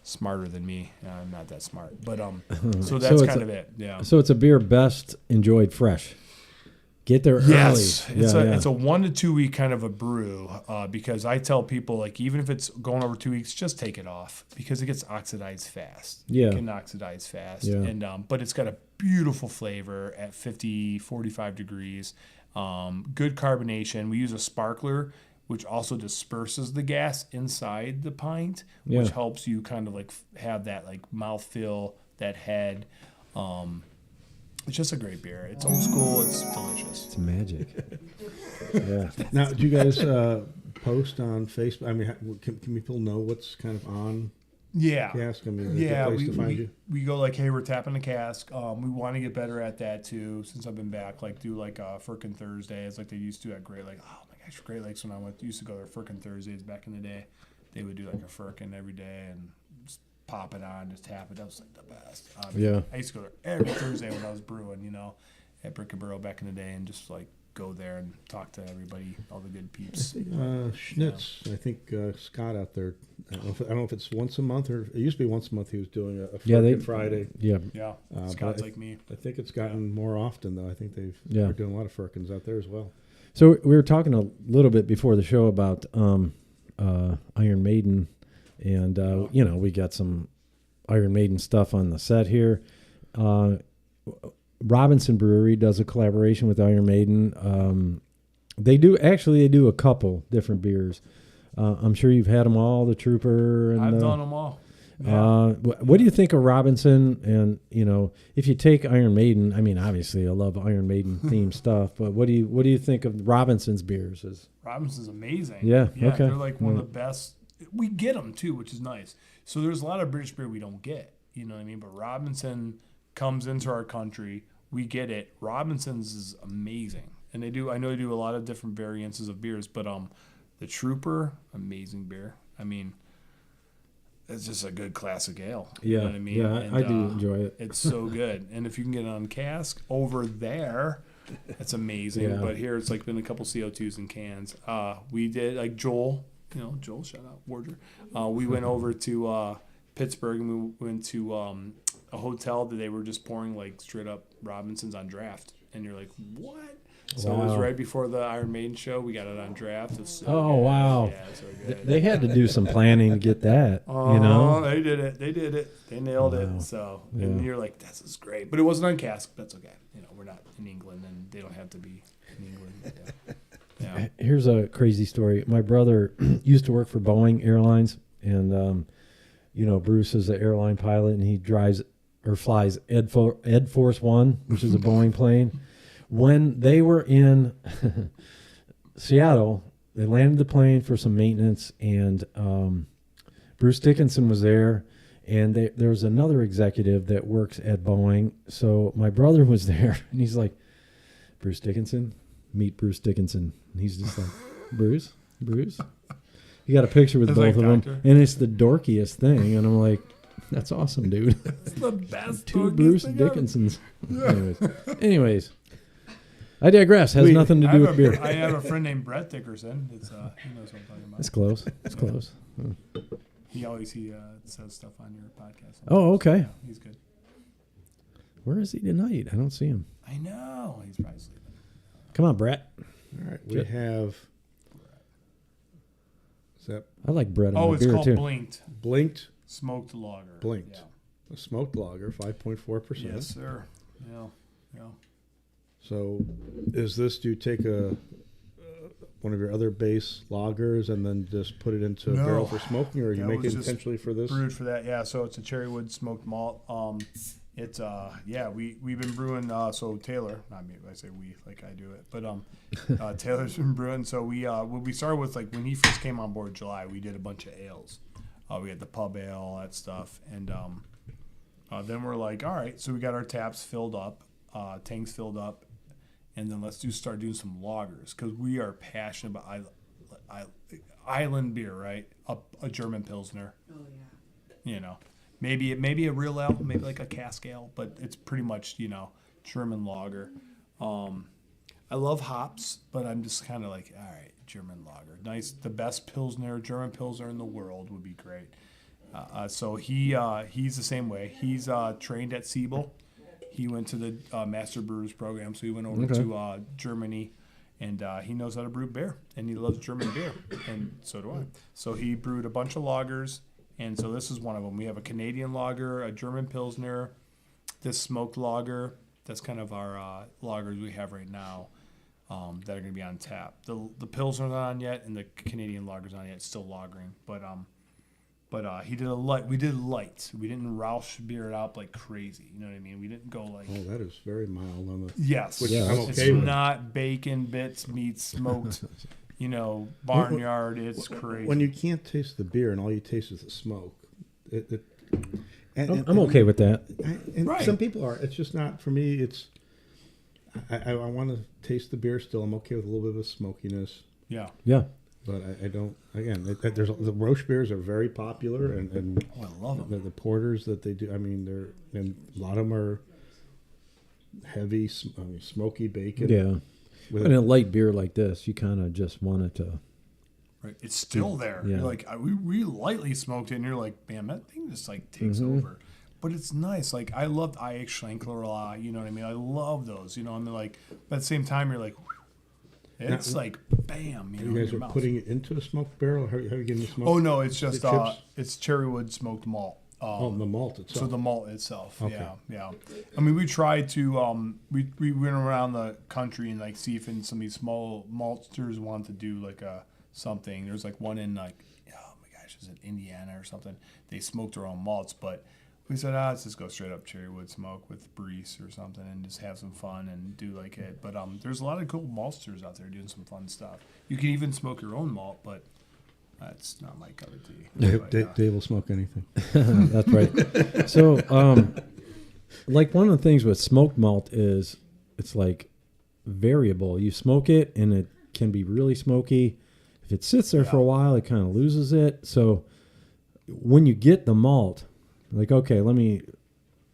smarter than me. I'm not that smart, but so that's kind of it. Yeah. So it's a beer best enjoyed fresh. Get there early. Yes, it's a 1 to 2 week kind of a brew because I tell people like even if it's going over 2 weeks, just take it off because it gets oxidized fast. Yeah, it can oxidize fast, yeah. And but it's got a beautiful flavor at 45 degrees. Good carbonation. We use a sparkler, which also disperses the gas inside the pint, which helps you kind of like have that like mouthfeel, that head. It's just a great beer. It's old school. It's delicious. It's magic. Yeah. Now, do you guys post on Facebook? I mean, can people know what's kind of on Yeah. Cask? I mean, Yeah, the place to find you? we go like, hey, we're tapping the cask. We want to get better at that too. Since I've been back, like do like Firkin Thursdays, like they used to at Great Lake. Oh my gosh, Great Lakes when I used to go there Firkin Thursdays back in the day. They would do like a Firkin every day and just pop it on, just tap it. That was like the best. Yeah. I used to go there every Thursday when I was brewing, at Brick and Barrel back in the day, and just like go there and talk to everybody, all the good peeps. Schnitz, I think Scott out there. I don't know if it's once a month or it used to be once a month. He was doing a Firkin Friday. Yeah. Yeah, Scott's like me. I think it's gotten more often though. I think Yeah. they're doing a lot of Firkins out there as well. So we were talking a little bit before the show about Iron Maiden, and we got some Iron Maiden stuff on the set here. Robinson Brewery does a collaboration with Iron Maiden. They do a couple different beers. I'm sure you've had them all, the Trooper. And, I've done them all. Yeah. What do you think of Robinson? And if you take Iron Maiden, I mean, obviously I love Iron Maiden themed stuff, but what do you think of Robinson's beers? Robinson's amazing. Yeah, okay. They're like one of the best. We get them too, which is nice. So there's a lot of British beer we don't get. You know what I mean? But Robinson comes into our country. We get it. Robinson's is amazing, and I know they do a lot of different variances of beers, but the Trooper, amazing beer. I mean, it's just a good classic ale. You know what I mean? Yeah, and, I do enjoy it. It's so good. And if you can get it on cask over there, it's amazing. Yeah. But here it's like been a couple CO2s in cans. We did like Joel, shout out Warder. We went over to Pittsburgh and we went to a hotel that they were just pouring like straight up Robinsons on draft. And you're like, what? So it was right before the Iron Maiden show. We got it on draft. It was so good. Wow! Yeah, so good. They had to do some planning to get that. They did it. They nailed it. So and you're like, this is great. But it wasn't on cask. That's okay. We're not in England, and they don't have to be in England. Yeah. Here's a crazy story. My brother used to work for Boeing Airlines, and Bruce is an airline pilot, and he drives or flies Ed Force One, which is a Boeing plane. When they were in Seattle, they landed the plane for some maintenance, and Bruce Dickinson was there, and there was another executive that works at Boeing. So my brother was there, and he's like, Bruce Dickinson? Meet Bruce Dickinson. And he's just like, Bruce? You got a picture with both of them, and it's the dorkiest thing, and I'm like, that's awesome, dude. It's the best. Two Bruce Dickinsons. Anyways. I digress. Has nothing to do with beer. I have a friend named Brett Dickerson. He knows what I'm talking about. It's close. It's close. He says stuff on your podcast. Oh, okay. Yeah, he's good. Where is he tonight? I don't see him. I know. He's probably sleeping. Come on, Brett. All right, we have. Is that I like Brett on my it's beer called too. Blinked? Smoked lager. Blinked. Yeah. A smoked lager, 5.4%. Yes, sir. Yeah. So, do you take one of your other base lagers and then just put it into a barrel for smoking, or are you making it intentionally for this? Brewed for that, yeah. So it's a cherry wood smoked malt. It's we've been brewing. So Taylor, not me, I say we, like I do it, but Taylor's been brewing. So we started with like when he first came on board July, we did a bunch of ales. We had the pub ale, all that stuff, and then we're like, all right, so we got our taps filled up, tanks filled up. And then let's start doing some lagers because we are passionate about island beer, right? A German Pilsner. Oh yeah. Maybe a real ale, maybe like a cask ale, but it's pretty much German lager. I love hops, but I'm just kind of like, all right, German lager, nice. The best German Pilsner in the world would be great. So he's the same way. He's trained at Siebel. He went to the Master Brewers program, so he went over to Germany, and he knows how to brew beer, and he loves German beer, and so do I. So he brewed a bunch of lagers, and so this is one of them. We have a Canadian lager, a German Pilsner, this smoked lager. That's kind of our lagers we have right now that are going to be on tap. The Pilsner's not on yet, and the Canadian lager's not yet. It's still lagering, but But he did a light. We did light. We didn't Roush beer it up like crazy. You know what I mean? We didn't go like. Oh, that is very mild on the. Yes. Which Yeah, I'm It's okay with. not bacon bits, meat, smoked. Barnyard. It's crazy. When you can't taste the beer and all you taste is the smoke, I'm okay with that. Right. Some people are. It's just not for me. It's I want to taste the beer still. I'm okay with a little bit of smokiness, Yeah. Yeah. but I don't. Again, there's the Roche beers are very popular, and Oh, I love them. the porters that they do. I mean, and a lot of them are heavy, smoky bacon. Yeah. With In a light beer like this, you kind of just want it to. Right. It's still there. Yeah. You're like, we lightly smoked it, and you're like, man, that thing just like takes over. But it's nice. Like, I loved IH Schlenkler a lot. You know what I mean? I love those. You know, I mean, like, but at the same time, you're like, whew, it's like, bam. You know, You in guys your are mouth. putting it into a smoked barrel. How are you getting the smoke? Oh no, it's just The chips? it's cherrywood smoked malt. The malt itself. So the malt itself, Okay. yeah. I mean, we tried to we went around the country and like see if in some of these small maltsters wanted to do like a something. There's like one in like, oh my gosh, is it Indiana or something? They smoked their own malts, but we said, let's just go straight up cherrywood smoke with Breeze or something and just have some fun and do like it. But there's a lot of cool maltsters out there doing some fun stuff. You can even smoke your own malt, but that's not my cup of tea. But, Dave will smoke anything. That's right. So, like one of the things with smoked malt is it's like variable. You smoke it and it can be really smoky. If it sits there for a while, it kind of loses it. So when you get the malt, like, okay,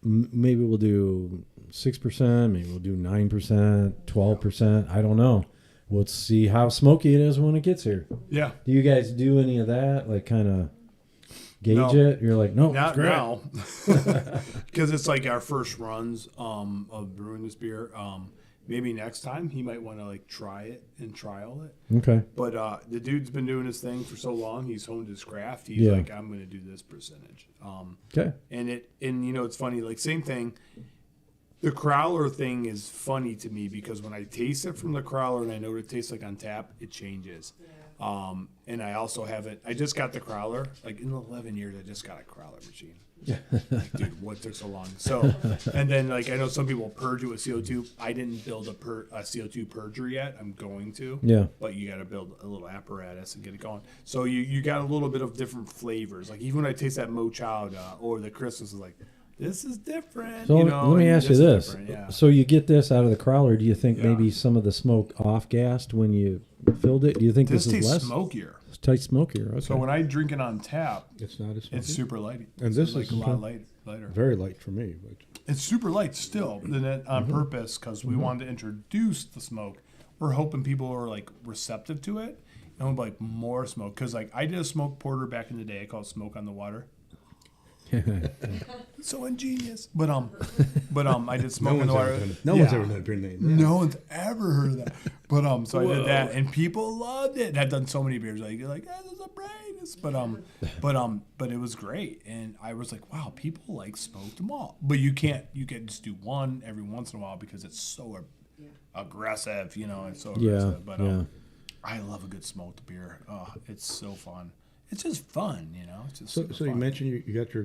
maybe we'll do 6%, maybe we'll do 9%, 12%. I don't know. We'll see how smoky it is when it gets here. yeah. Do you guys do any of that? Like kind of gauge No. it? You're like, no, Not it's great. now, because it's like our first runs of brewing this beer. Maybe next time he might want to like try it and trial it. Okay. But the dude's been doing his thing for so long. He's honed his craft. He's Yeah. like, I'm going to do this percentage. Okay. And it's funny. Like same thing. The crowler thing is funny to me because when I taste it from the crowler and I know what it tastes like on tap, it changes. And I also have it. I just got the crowler. Like in 11 years, I just got a crowler machine. Like, dude, what took so long? So, and then like I know some people purge it with CO2. I didn't build a CO2 purger yet. I'm going to. Yeah. But you got to build a little apparatus and get it going. So you got a little bit of different flavors. Like even when I taste that mochada or the Christmas, is like, this is different. So you know, let me and ask you is this. different, yeah. So you get this out of the crowler. Do you think Yeah. maybe some of the smoke off-gassed when you filled it? Do you think This this is tastes less? smokier. It tastes smokier. Okay. So when I drink it on tap, It's not as smoky. it's super light. And this like is a lot lighter. very light for me. But It's super light still, and that on purpose because we wanted to introduce the smoke. We're hoping people are like receptive to it, and we'll like more smoke. Because like I did a smoke porter back in the day. I called Smoke on the Water. So ingenious, but I did Smoke on the Water. no one's ever done a beer name. No one's ever heard of that. But so I did that, and people loved it. And I've done so many beers. Like you're like, this is the brightest. But it was great, and I was like, wow, people like smoked malt. But you can just do one every once in a while because it's so aggressive. You know, it's so aggressive. But I love a good smoked beer. Oh, it's so fun. It's just fun, you know. It's just So super you fun. mentioned you got your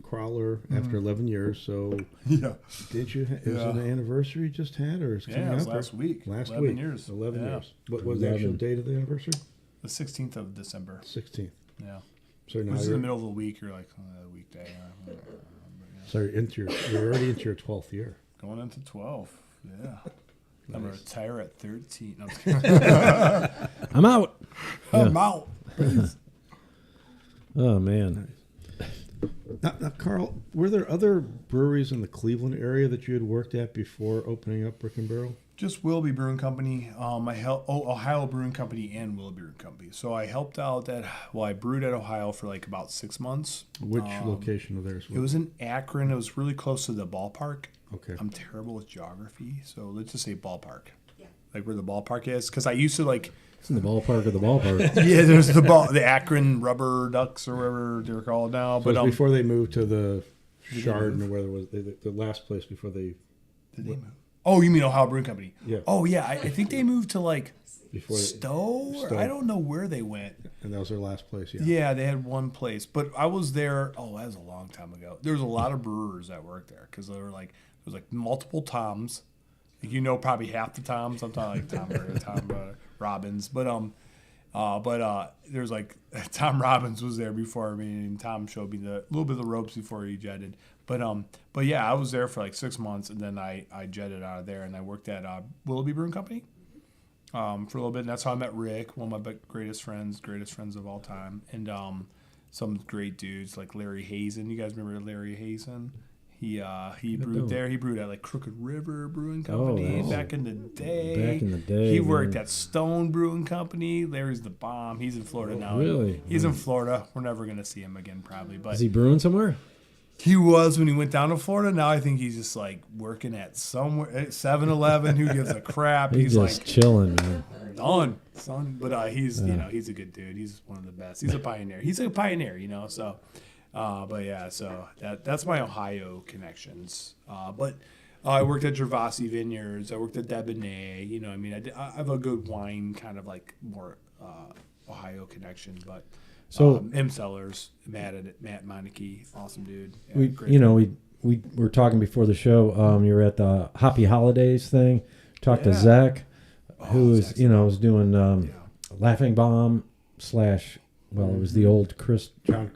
crawler after 11 years. So Yeah. did you? Is it an anniversary you just had, or is it coming Yeah, it was up? last week. Last 11 week. years. 11 Yeah. years. What was the actual 11. date of the anniversary? The 16th of December. 16th. Yeah. So now Which is in the you're, middle of the week. You're like, weekday. so you're already into your 12th year. Going into 12. Yeah. I'm going to retire at 13. No, I'm just kidding. I'm out. I'm out. Oh man. Now, Karl, were there other breweries in the Cleveland area that you had worked at before opening up Brick and Barrel? Just Willoughby Brewing Company. Ohio Brewing Company and Willoughby Brewing Company. So I helped out I brewed at Ohio for like about 6 months. Which location of theirs? It was in Akron. It was really close to the ballpark. Okay. I'm terrible with geography, so let's just say ballpark. Yeah. Like where the ballpark is, because I used to like. It's in the ballpark of the ballpark. Yeah, there's the Akron Rubber Ducks or whatever they're called now. So But it was before they moved to the Chardon, or whether it was the last place before they. did they move? Oh, you mean Ohio Brewing Company? Yeah. Oh yeah, I think they moved to like before Stowe? I don't know where they went. And that was their last place, yeah. Yeah, they had one place. But I was there, that was a long time ago. There was a lot of brewers that worked there because there was like multiple Toms. Like, probably half the Toms. I'm talking like Tom Robbins. But there's like Tom Robbins was there before me, and Tom showed me a little bit of the ropes before he jetted. But yeah, I was there for like 6 months, and then I jetted out of there, and I worked at Willoughby Brewing Company for a little bit, and that's how I met Rick, one of my greatest friends of all time, and some great dudes like Larry Hazen. You guys remember Larry Hazen? He brewed there. He brewed at like Crooked River Brewing Company back in the day. He worked at Stone Brewing Company. Larry's the bomb. He's in Florida now. Really? He's in Florida. We're never gonna see him again probably. But is he brewing somewhere? He was when he went down to Florida. Now I think he's just like working at somewhere at 7-Eleven. Who gives a crap? He's just like chilling, man. Done, son. But he's he's a good dude. He's one of the best. He's a pioneer. So. But yeah, so that's my Ohio connections. But I worked at Gervasi Vineyards. I worked at Debonnaire. I have a good wine kind of like more Ohio connection. But so M Sellers, Matt Meineke, awesome dude. Yeah, we were talking before the show. You were at the Hoppy Holidays thing. Talked to Zach, who was was doing Laughing Bomb / well, it was the old John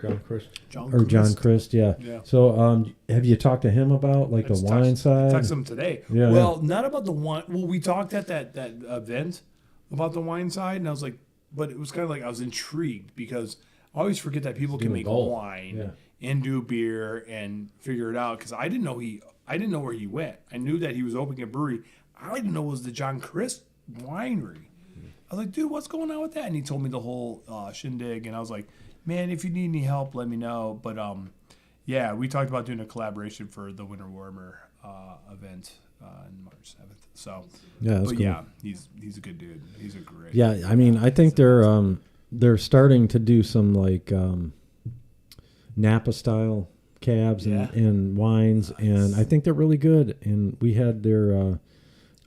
Christ, yeah. So, have you talked to him about like the wine side? I texted him today. Yeah. Well, not about the wine. Well, we talked at that event about the wine side, and I was like, but it was kind of like I was intrigued because I always forget that people can make wine and do beer and figure it out because I didn't know where he went. I knew that he was opening a brewery. I didn't know it was the John Christ winery. I was like, dude, what's going on with that? And he told me the whole shindig, and I was like, man, if you need any help, let me know. But yeah, we talked about doing a collaboration for the Winter Warmer event on March 7th. So yeah, that's cool. Yeah, he's a good dude. He's a great. Yeah, I mean, I think they're starting to do some like Napa style cabs and wines, and I think they're really good. And we had their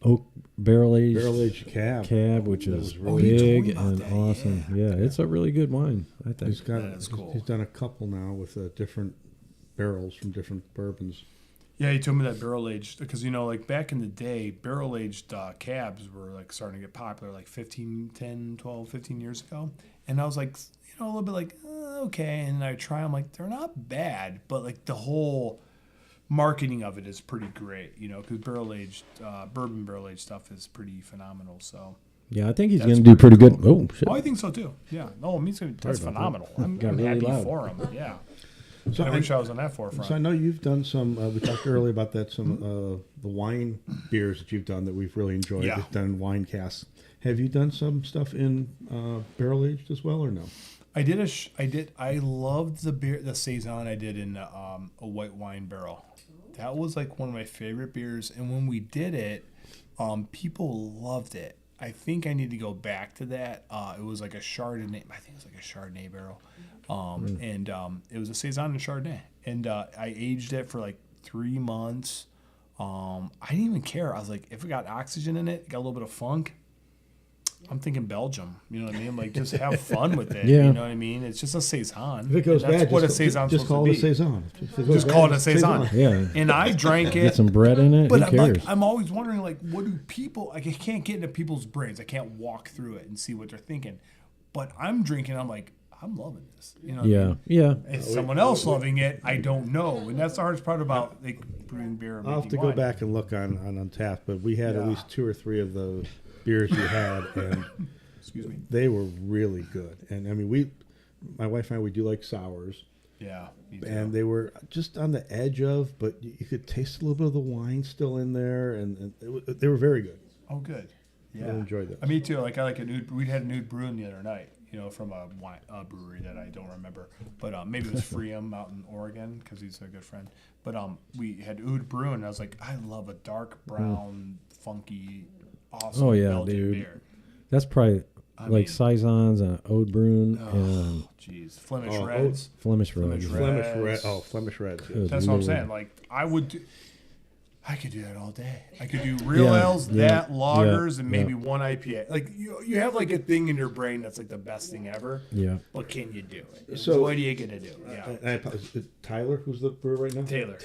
oak barrel aged cab, which is big and awesome. Yeah, it's a really good wine, I think. That's cool. He's done a couple now with different barrels from different bourbons. Yeah, he told me that barrel aged because like back in the day, barrel aged cabs were like starting to get popular, like 15 years ago, and I was like, a little bit like okay, and I try them, like they're not bad, but like the whole marketing of it is pretty great, because bourbon barrel aged stuff is pretty phenomenal. So yeah, I think he's going to do pretty good. Oh shit! Oh, I think so too. Yeah, no, that's phenomenal. I'm really happy for him. Yeah. So I wish I was on that forefront. So I know you've done some. We talked earlier about that. Some the wine beers that you've done that we've really enjoyed. Yeah. You've done wine casts. Have you done some stuff in barrel aged as well, or no? I did. I loved the beer, the saison I did in a white wine barrel. That was like one of my favorite beers, and when we did it, people loved it. I think I need to go back to that. It was like a Chardonnay. I think it was like a Chardonnay barrel, and it was a saison and Chardonnay, and I aged it for like 3 months. I didn't even care. I was like, if it got oxygen in it, got a little bit of funk. I'm thinking Belgium. You know what I mean? Like, just have fun with it. Yeah. You know what I mean? It's just a saison. If it goes bad, what a saison's just call it a saison. Just call it a saison. Yeah. And I drank it. Get some bread in it. But Who cares? I'm always wondering, like, what do people? Like, I can't get into people's brains. I can't walk through it and see what they're thinking. But I'm drinking. I'm like, I'm loving this. You know? What I mean? Yeah. Is someone else loving it? I don't know. And that's the hardest part about like brewing beer. And I'll have to go back and look on Untapped, but we had at least 2 or 3 of the beers you had, and excuse me, they were really good. And I mean, my wife and I, we do like sours. Yeah. And they were just on the edge of, but you could taste a little bit of the wine still in there, and they were very good. Oh, good. Yeah. I enjoyed that. Me too. Like I like a nude. We had a nude brewing the other night. From a brewery that I don't remember, but maybe it was Freedom out in Oregon because he's a good friend. But we had Oud Brewing, and I was like, I love a dark brown, funky, awesome Belgian beer. That's probably saisons and Oud Brewing and jeez, Flemish Reds. Flemish Reds. Flemish Reds. Oh, Flemish Reds. That's what I'm saying. Like I would. I could do that all day. I could do real ales, lagers, and maybe one IPA. Like you have like a thing in your brain that's like the best thing ever. Yeah. What can you do? So what are you gonna do? Yeah. Is it Tyler, who's the brewer right now? Taylor.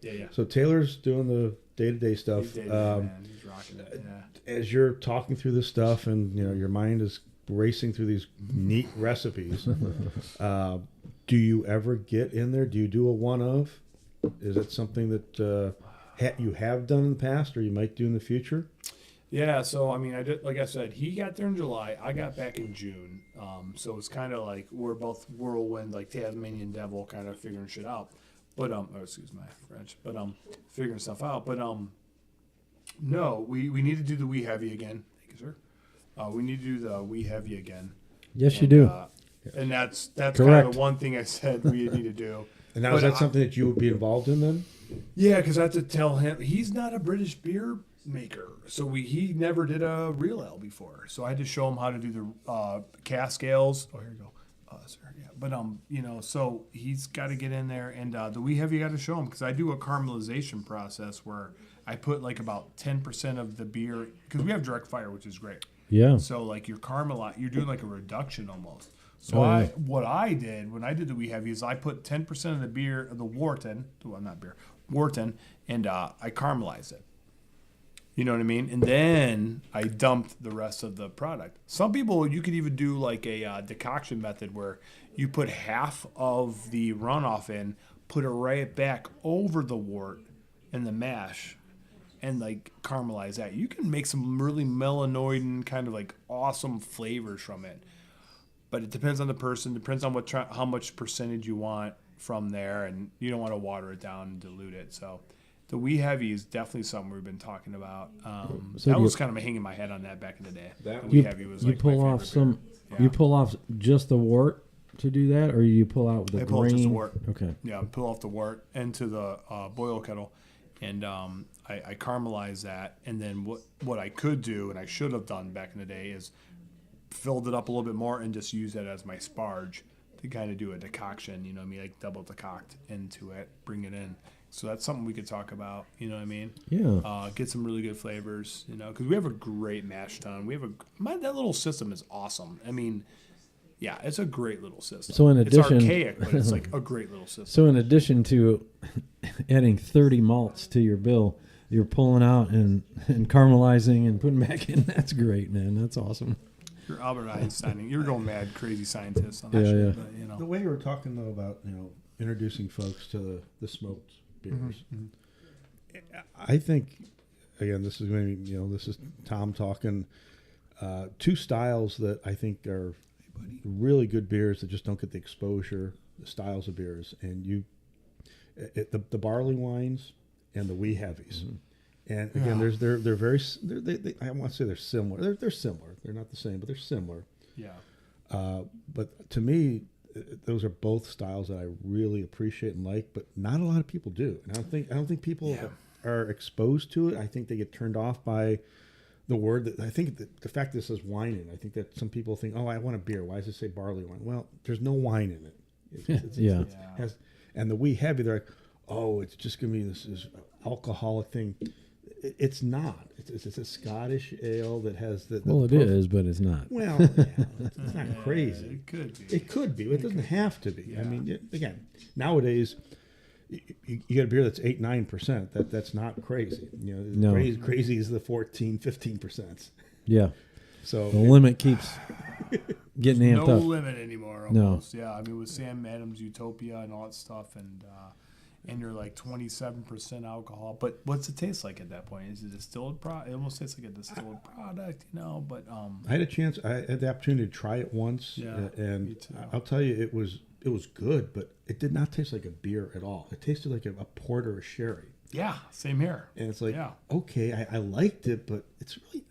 Yeah. So Taylor's doing the day-to-day stuff. He's man. He's rocking it. Yeah. As you're talking through this stuff, and your mind is racing through these neat recipes, do you ever get in there? Do you do a one-of? Is it something that you have done in the past, or you might do in the future? Yeah, so I mean, I did. Like I said, he got there in July. I got back in June. So it's kind of like we're both whirlwind, like Tasmanian devil, kind of figuring shit out. But excuse my French. But figuring stuff out. But no, we need to do the We Have You again. Thank you, sir. We need to do the We Have You again. Yes, you do. And that's Correct. kind of the one thing I said we need to do. And now, is that something that you would be involved in then? Yeah, because I have to tell him he's not a British beer maker, so he never did a real ale before. So I had to show him how to do the cask ales. Oh, here you go, sir. Yeah, but so he's got to get in there, and the We Have You got to show him because I do a caramelization process where I put like about 10% of the beer because we have direct fire, which is great. Yeah. So like you're doing like a reduction almost. So Oh, what I did when I did the We Have You is I put 10% of the beer, of the Wharton, well not beer, Wharton, and I caramelized it. You know what I mean? And then I dumped the rest of the product. Some people, you could even do like a decoction method where you put half of the runoff in, put it right back over the wort and the mash, and like caramelize that. You can make some really melanoid kind of like awesome flavors from it. But it depends on the person. Depends on how much percentage you want from there, and you don't want to water it down and dilute it. So, the We Have You is definitely something we've been talking about. So that was kind of hanging my head on that back in the day. The We Have You was you like pull my off favorite some. beer. You pull off just the wort to do that, or you pull out the I grain? pull off just the wort. Okay. Yeah, pull off the wort into the boil kettle, and I caramelize that. And then what I could do, and I should have done back in the day, is filled it up a little bit more and just use that as my sparge to kind of do a decoction, you know what I mean, like double decoct into it, bring it in. So that's something we could talk about, you know what I mean? Yeah. Get some really good flavors, because we have a great mash tun. That little system is awesome. I mean, yeah, it's a great little system. So in addition, it's archaic, but it's like a great little system. So in addition to adding 30 malts to your bill, you're pulling out and caramelizing and putting back in. That's great, man. That's awesome. You're Albert Einstein. You're going mad, crazy scientist on that Yeah, shit. yeah. But, The way you were talking though about introducing folks to the smoked beers, I think again this is maybe this is Tom talking. Two styles that I think are really good beers that just don't get the exposure. The styles of beers, and the barley wines and the wee heavies. Mm-hmm. And again, they're very. I want to say they're similar. They're similar. They're not the same, but they're similar. Yeah. But to me, those are both styles that I really appreciate and like. But not a lot of people do. And I don't think people are exposed to it. I think they get turned off by the word. That I think the fact that it says wine in it. I think that some people think, oh, I want a beer. Why does it say barley wine? Well, there's no wine in it. It has, and the wee heavy, they're like, oh, it's just gonna be this alcoholic thing. It's not. It's a Scottish ale that has the it is, but it's not. Well, it's not crazy. It could be. It could be. It doesn't have to be. Yeah. I mean, again, nowadays, you get a beer that's 8-9%. That's not crazy. No. Crazy is the 14-15%. Yeah. So the limit keeps getting amped no up. limit anymore. Almost. No. Yeah. I mean, with Sam Adams' Utopia and all that stuff, and you're like 27% alcohol. But what's it taste like at that point? Is it a distilled product? It almost tastes like a distilled product, But I had a chance. I had the opportunity to try it once, and I'll tell you, it was good, but it did not taste like a beer at all. It tasted like a port or a sherry. Yeah, same here. And it's like, okay, I liked it, but it's really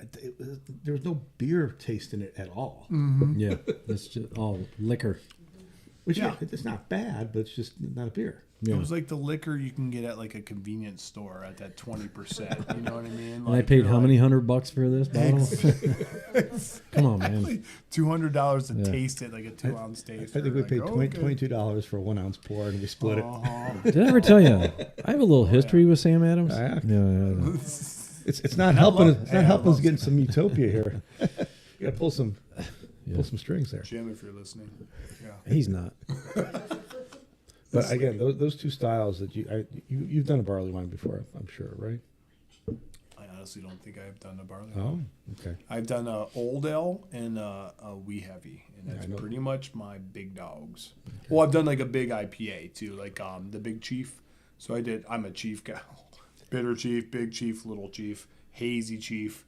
there was no beer taste in it at all. Mm-hmm. Yeah, it's just all liquor. Which it's not bad, but it's just not a beer. Yeah. It was like the liquor you can get at like a convenience store at that 20%. You know what I mean? And Like, I paid how like, many $100 for this bottle? Come on, man. $200 to Yeah. taste it, like a 2-ounce taste. I think we paid $22 for a 1 ounce pour, and we split it. Did I ever tell you? I have a little history with Sam Adams. Yeah. Yeah. It's not helping. It's not helping us love getting some utopia here. You got to pull some strings there. Jim, if you're listening. Yeah. He's not. But again, those two styles that you've done a barley wine before, I'm sure, right? I honestly don't think I've done a barley Oh, wine. okay. I've done a old ale and a wee heavy, and that's I know. pretty much my big dogs. Okay. Well, I've done like a big IPA too, like the Big Chief. So I'm a Chief guy. Bitter Chief, Big Chief, Little Chief, Hazy Chief.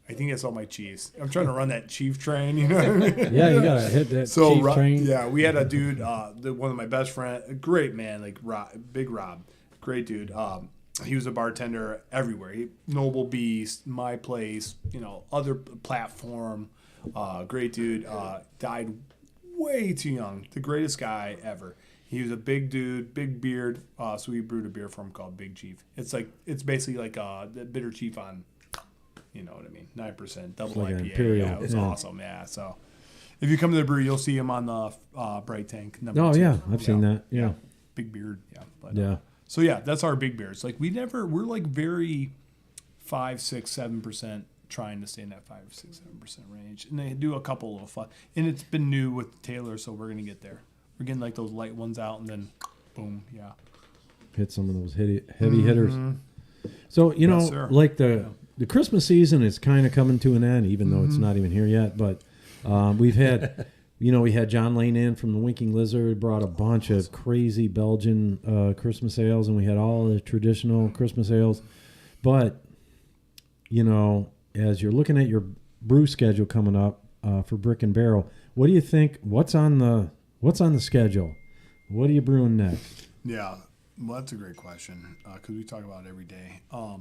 I think that's all my chiefs. I'm trying to run that chief train, you know what I mean? Yeah, you gotta hit that chief train. Yeah, we had a dude, one of my best friends, a great man, like Big Rob, great dude. He was a bartender everywhere. Noble Beast, My Place, other platform. Great dude. Died way too young. The greatest guy ever. He was a big dude, big beard. So we brewed a beer for him called Big Chief. It's basically like the Bitter Chief on, you know what I mean, 9%, double like IPA. Imperial. Yeah, it was awesome. Yeah, so if you come to the brewery, you'll see him on the Bright Tank. Oh, 2. yeah, I've seen that. Yeah. Big beard. Yeah. But, Yeah. So yeah, that's our big beers. Like we're like very 5, 6, 7%, trying to stay in that 5, 6, 7% range, and they do a couple of fun. And it's been new with Taylor, so we're gonna get there. We're getting like those light ones out, and then boom, yeah. Hit some of those heavy hitters. So Yes, sir. like the Christmas season is kind of coming to an end, even though it's not even here yet. But we've had. We had John Lane in from the Winking Lizard, brought a bunch of crazy Belgian Christmas ales, and we had all the traditional Christmas ales. But, as you're looking at your brew schedule coming up for Brick and Barrel, what do you think? What's on the schedule? What are you brewing next? Yeah, well, that's a great question because we talk about it every day. I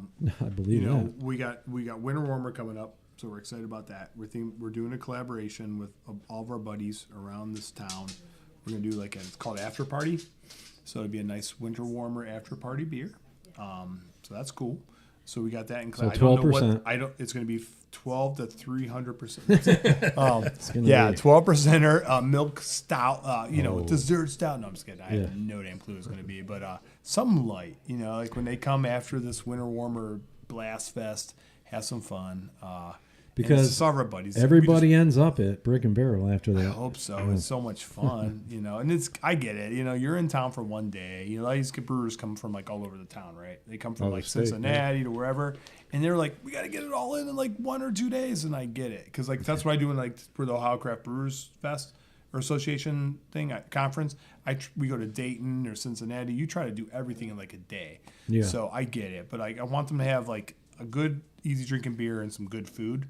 believe that. we got Winter Warmer coming up. So we're excited about that. We're doing a collaboration with all of our buddies around this town. We're gonna do it's called After Party. So it'd be a nice winter warmer after party beer. So that's cool. So we got that in class. So 12%. It's gonna be 12 to 300%. Yeah, 12%er milk stout. Dessert stout. No, I'm just kidding. I have no damn clue what it's gonna be, but something light. Like when they come after this winter warmer blast fest, have some fun. Because our buddies. Everybody ends up at Brick and Barrel after that. I hope so. It's so much fun, and I get it. You're in town for one day. All these brewers come from all over the town, right? They come from Cincinnati to wherever, and they're like, we got to get it all in 1 or 2 days, and I get it because that's what I do in for the Ohio Craft Brewers Fest or Association thing conference. We go to Dayton or Cincinnati. You try to do everything in a day. Yeah. So I get it, but I want them to have a good, easy drinking beer and some good food.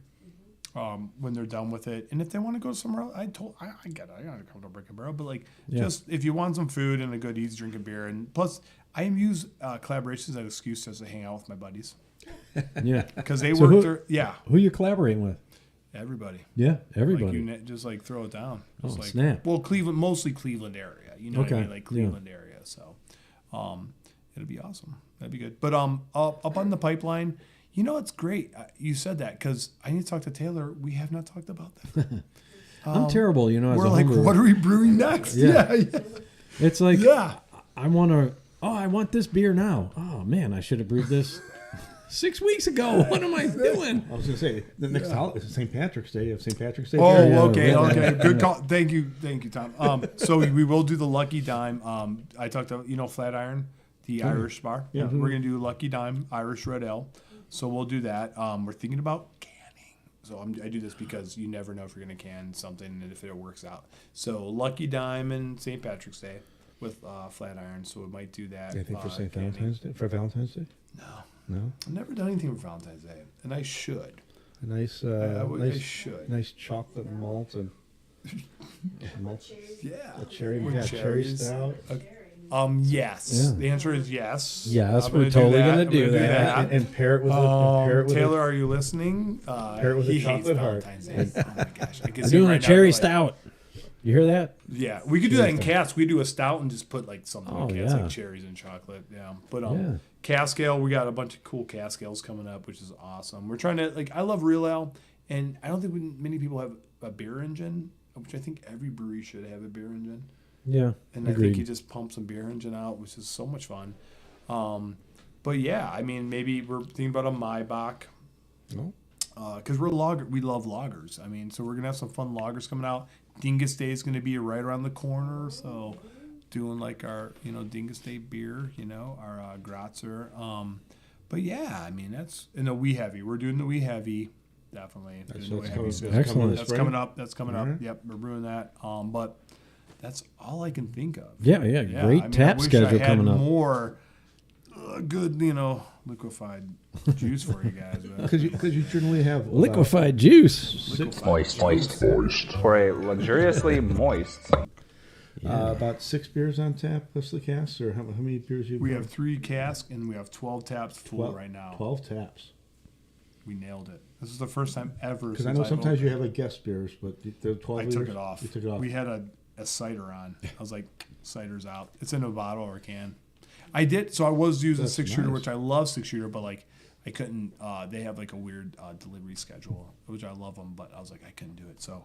When they're done with it, and if they want to go somewhere else, I get it. I gotta come to Brick and Barrel, but just if you want some food and a good easy drinking beer, and plus I use collaborations as an excuse to hang out with my buddies. Yeah, because they work there. Yeah, who you collaborating with? Everybody. Yeah, everybody. You just throw it down. Just snap. Well, Cleveland, mostly Cleveland area. What I mean? Cleveland area. So, it'll be awesome. That'd be good. But up on the pipeline. It's great. You said that because I need to talk to Taylor. We have not talked about that. I'm terrible, as we're a homebrewer. what are we brewing next? Yeah. It's I want this beer now. Oh, man, I should have brewed this 6 weeks ago. What am I doing? I was going to say, the next holiday is St. Patrick's Day. St. Patrick's Day. Oh, okay. Good call. Thank you, Tom. So we will do the Lucky Dime. I talked to, Flatiron, the Irish bar. Yeah. We're going to do Lucky Dime Irish Red Ale. So we'll do that. We're thinking about canning. So I do this because you never know if you're going to can something and if it works out. So Lucky Dime and St. Patrick's Day with Flatiron. So we might do that. I think for Valentine's Day? For Valentine's Day? No? I've never done anything for Valentine's Day, and I should. A nice, I should. Nice chocolate malt and a cherry stout. Yes. Yeah. The answer is yes. Yes, we're totally going to do that. And pair it with Taylor, are you listening? Pair it with a chocolate heart. Oh my gosh. I'm doing a cherry stout. You hear that? Yeah, we could do that in cask. We do a stout and just put like something in cask, yeah. like cherries and chocolate. Yeah, but Yeah. cask ale, we got a bunch of cool cask ales coming up, which is awesome. We're trying to I love real ale, and I don't think many people have a beer engine, which I think every brewery should have a beer engine. Yeah, And agreed. I think you just pump some beer engine out, which is so much fun. But yeah, I mean, maybe we're thinking about a Maibach. No. Because we love lagers. I mean, so we're gonna have some fun lagers coming out. Dingus Day is gonna be right around the corner, so doing like our Dingus Day beer, our Gratzer. But yeah, I mean in the Wee Heavy. We're doing the Wee Heavy, definitely. Excellent. That's coming up. That's coming up. Right. Yep, we're brewing that. But that's all I can think of. Yeah. Great tap schedule coming up. More good, liquefied juice for you guys. Because you generally have Liquefied juice. Moist. For a luxuriously moist. about 6 beers on tap, plus the casks, or how many beers you? We have 3 casks and we have 12 taps full right now. 12 taps. We nailed it. This is the first time ever. Because I know sometimes you have guest beers, but the 12 I liters, took it off. You took it off. We had a cider on. I was like, cider's out. It's in a bottle or a can. I did. So I was using That's 6-shooter, nice. which I love 6-shooter, but I couldn't. They have a weird delivery schedule, which I love them, but I was like, I couldn't do it. So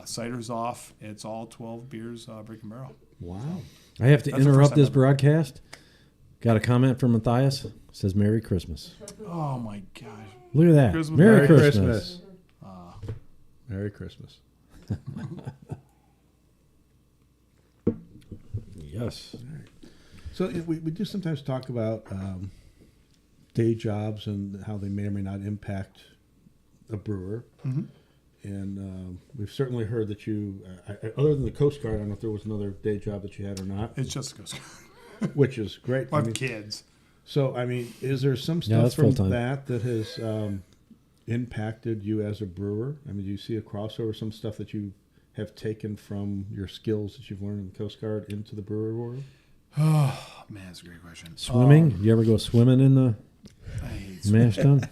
cider's off. It's all 12 beers, Brick and Barrel. Wow. I have to That's the interrupt first this time broadcast. Got a comment from Matthias. Says Merry Christmas. Oh my gosh. Look at that. Christmas. Merry Merry Christmas. Merry Christmas. Yes. So we do sometimes talk about day jobs and how they may or may not impact a brewer. Mm-hmm. And we've certainly heard that you, other than the Coast Guard, I don't know if there was another day job that you had or not, It's just goes. which is great. I have kids. So, I mean, is there some Yeah, stuff that's from full-time. that has impacted you as a brewer? I mean, do you see a crossover, some stuff that you have taken from your skills that you've learned in the Coast Guard into the brewer world? Oh man, that's a great question. Swimming? You ever go swimming in the I hate mash tun?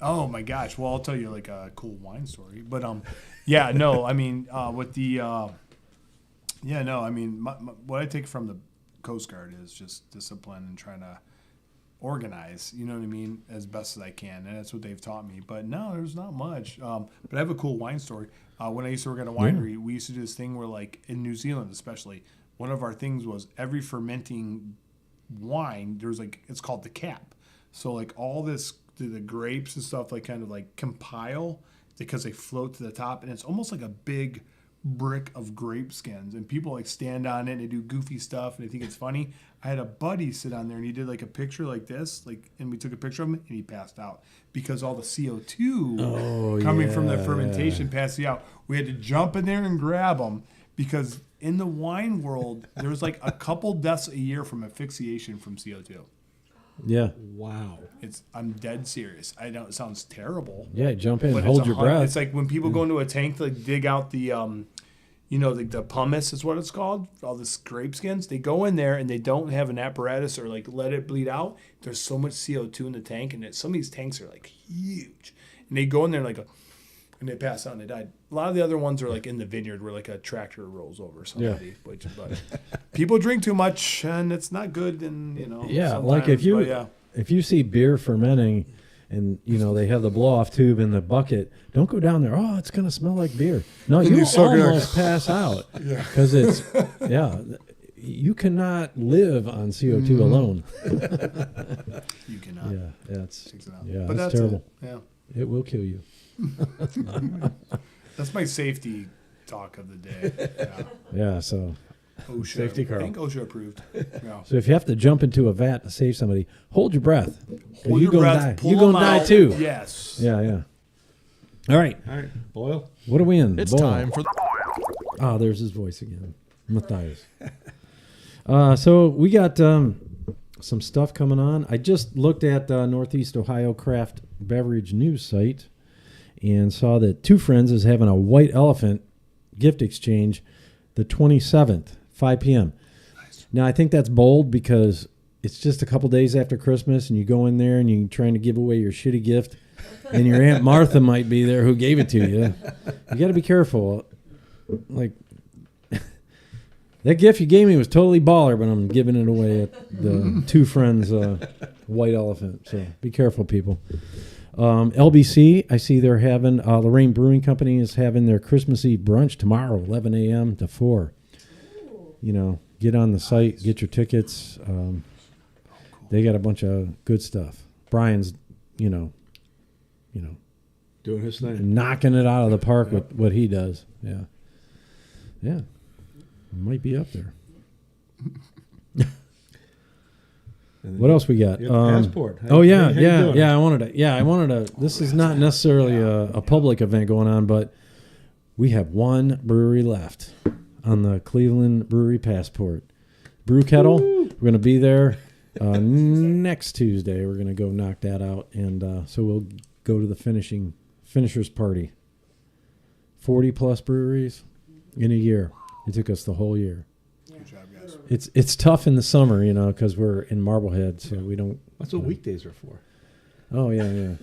Oh my gosh! Well, I'll tell you a cool wine story. But yeah, no, I mean with the yeah, no, I mean what I take from the Coast Guard is just discipline and trying to organize. You know what I mean, as best as I can, and that's what they've taught me. But no, there's not much. But I have a cool wine story. When I used to work at a winery, we used to do this thing where, in New Zealand, especially, one of our things was every fermenting wine. There's it's called the cap. So all the grapes and stuff compile because they float to the top, and it's almost like a big brick of grape skins, and people stand on it and they do goofy stuff and they think it's funny. I had a buddy sit on there and he did a picture like this, and we took a picture of him and he passed out because all the CO2 coming from the fermentation passed you out. We had to jump in there and grab him because in the wine world there's a couple deaths a year from asphyxiation from CO2. Yeah. Wow. I'm dead serious. I know it sounds terrible. Yeah, jump in, But hold your breath. It's like when people go into a tank to dig out the, the pumice is what it's called, all the grape skins. They go in there and they don't have an apparatus or let it bleed out. There's so much CO2 in the tank, and some of these tanks are huge. And they go in there and they pass out and they died. A lot of the other ones are in the vineyard where a tractor rolls over somebody. But people drink too much and it's not good. And Yeah, sometimes, if you see beer fermenting and they have the blow off tube in the bucket, don't go down there. Oh, it's gonna smell like beer. No, you almost pass out because it's you cannot live on CO2 alone. you cannot. But that's terrible. It. Yeah. It will kill you. That's my safety talk of the day. Yeah. Yeah, so OSHA. Safety, Karl. I think OSHA approved. Yeah. if you have to jump into a vat to save somebody, hold your breath. Hold you your gonna breath. die. Pull You gonna them die out. too. Yes. Yeah. All right. All right, Boyle. What are we in? It's Boil. time for Oh, there's his voice again. Matthias. So we got some stuff coming on. I just looked at Northeast Ohio Craft Beverage News site and saw that Two Friends is having a White Elephant gift exchange the 27th, 5 p.m. Nice. Now, I think that's bold because it's just a couple days after Christmas and you go in there and you're trying to give away your shitty gift and your Aunt Martha might be there who gave it to you. You got to be careful. That gift you gave me was totally baller, but I'm giving it away at the Two Friends White Elephant. So be careful, people. LBC, I see they're having, Lorraine Brewing Company is having their Christmas Eve brunch tomorrow, 11 a.m. to 4. You know, get on the site, get your tickets. They got a bunch of good stuff. Brian's, you know, doing his thing, knocking it out of the park with what he does. Yeah. Might be up there. What else we got? Passport. I wanted to. This is not necessarily a public event going on, but we have one brewery left on the Cleveland Brewery Passport. Brew Kettle. Woo! We're going to be there next Tuesday. We're going to go knock that out, and so we'll go to the finishers party. 40 plus breweries in a year. It took us the whole year. Good job, guys. It's tough in the summer, you know, because we're in Marblehead, so we don't. That's what weekdays are for. Oh yeah.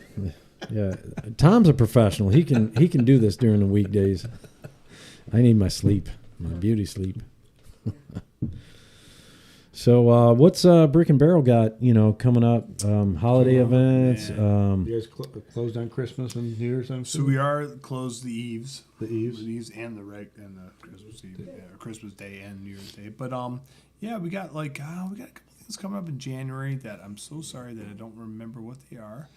Tom's a professional. He can do this during the weekdays. I need my sleep, my beauty sleep. So what's Brick and Barrel got? You know, coming up, holiday events. You guys closed on Christmas and New Year's. So we are closed the eves, the eves and the Christmas Eve, Christmas Day and New Year's Day. But we got we got a couple things coming up in January that I'm so sorry that I don't remember what they are.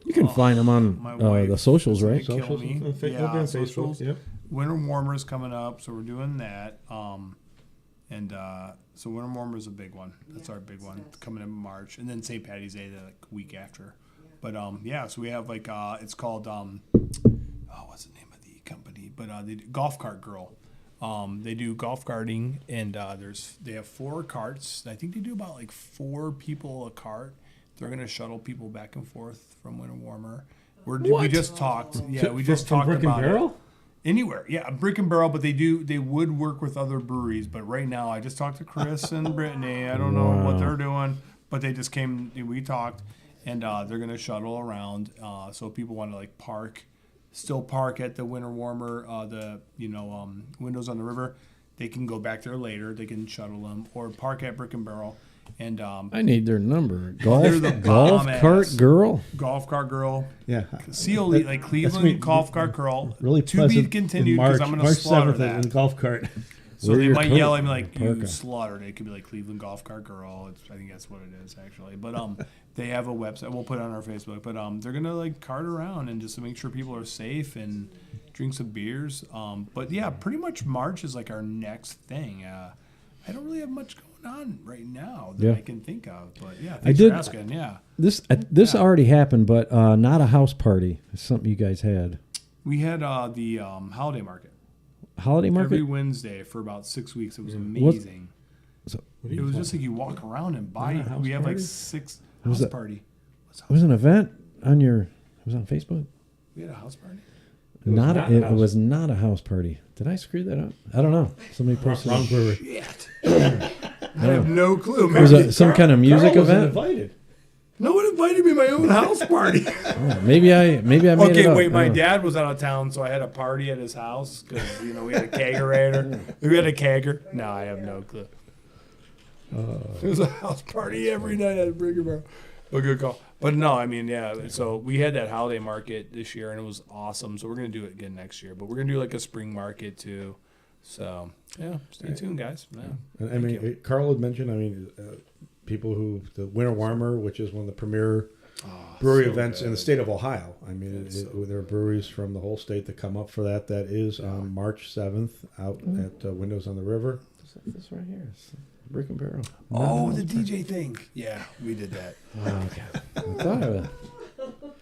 You can find them on the socials, right? Socials, socials. Yep. Winter Warmer is coming up, so we're doing that. So Winter Warmer is a big one. That's our big one coming in March, and then St. Patty's Day the week after. But so we have it's called what's the name of the company? But they do Golf Cart Girl. They do golf carting, and they have 4 carts. I think they do about 4 people a cart. They're gonna shuttle people back and forth from Winter Warmer. We just talked. Yeah, we just talked Brick about and Barrel? Anywhere, yeah, Brick and Barrel, but they would work with other breweries. But right now, I just talked to Chris and Brittany. I don't know what they're doing, but they just came. We talked, and they're gonna shuttle around. So if people want to still park at the Winter Warmer, Windows on the River, they can go back there later. They can shuttle them or park at Brick and Barrel. And I need their number. Golf cart girl. Golf cart girl. Yeah. CLE Cleveland Golf Cart Girl. Really to be continued because I'm going to slaughter that. In golf cart. So they might yell at me you slaughtered it. It could be Cleveland Golf Cart Girl. I think that's what it is actually. But they have a website. We'll put it on our Facebook. But they're going to cart around and just to make sure people are safe and drink some beers. But yeah, pretty much March is our next thing. I don't really have much going on right now that I can think of, but thanks for asking. Yeah, this already happened, but not a house party. It's something you guys had. We had the holiday market. Holiday market every Wednesday for about 6 weeks. It was amazing. It was just you walk around and buy. We have 6 house party. It was an event on your. It was on Facebook. We had a house party. It was not a house party. Did I screw that up? I don't know. Somebody posted wrong brewery. Shit. I have no clue. Was it some kind of music Karl event? Invited. No one invited me to my own house party. Maybe I made it up. Okay, wait. My dad was out of town, so I had a party at his house because we had a kegerator. We had a kegger. No, I have no clue. It was a house party every night at Brick and Barrel. A good call. But no, so we had that holiday market this year, and it was awesome. So we're going to do it again next year. But we're going to do a spring market, too. So, stay tuned, guys. Yeah. Karl had mentioned, people the Winter Warmer, which is one of the premier brewery events in the state of Ohio. There are breweries from the whole state that come up for that. That is on March 7th out at Windows on the River. This right here. Brick and Barrel. Oh, the DJ thing. Yeah, we did that. Oh, okay. I thought of it.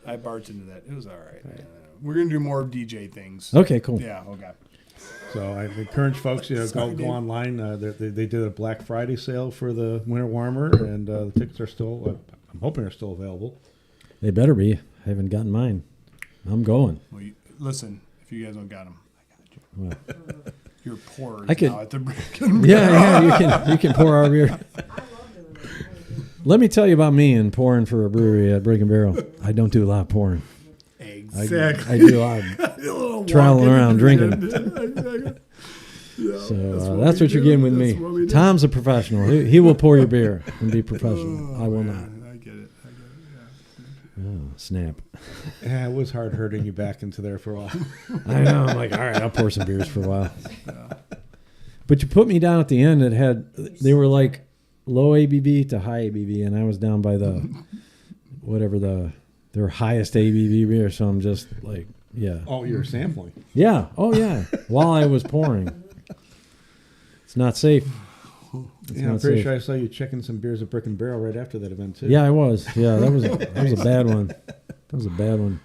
I bartended that. It was all right. We're going to do more DJ things. Okay, cool. Yeah, okay. So I encourage folks, go online. They did a Black Friday sale for the Winter Warmer, and the tickets are still, I'm hoping are still available. They better be. I haven't gotten mine. I'm going. Well, listen, if you guys don't got them, I got you. Well. You're poor now at the Brick and Barrel. Yeah, you can pour our beer. Let me tell you about me and pouring for a brewery at Brick and Barrel. I don't do a lot of pouring. Exactly. I do a lot of traveling around drinking. So that's what you're getting with me. Tom's a professional. He will pour your beer and be professional. I will not. I get it. Oh, snap. Yeah, it was hard herding you back into there for a while. I know. I'm like, all right, I'll pour some beers for a while. But you put me down at the end. They were like low ABV to high ABV, and I was down by their highest ABV beer. So I'm just like, yeah. Oh, you're sampling. Yeah. Oh, yeah. While I was pouring. It's not safe. I'm pretty sure I saw you checking some beers at Brick and Barrel right after that event too. Yeah, I was. Yeah, that was a bad one. That was a bad one.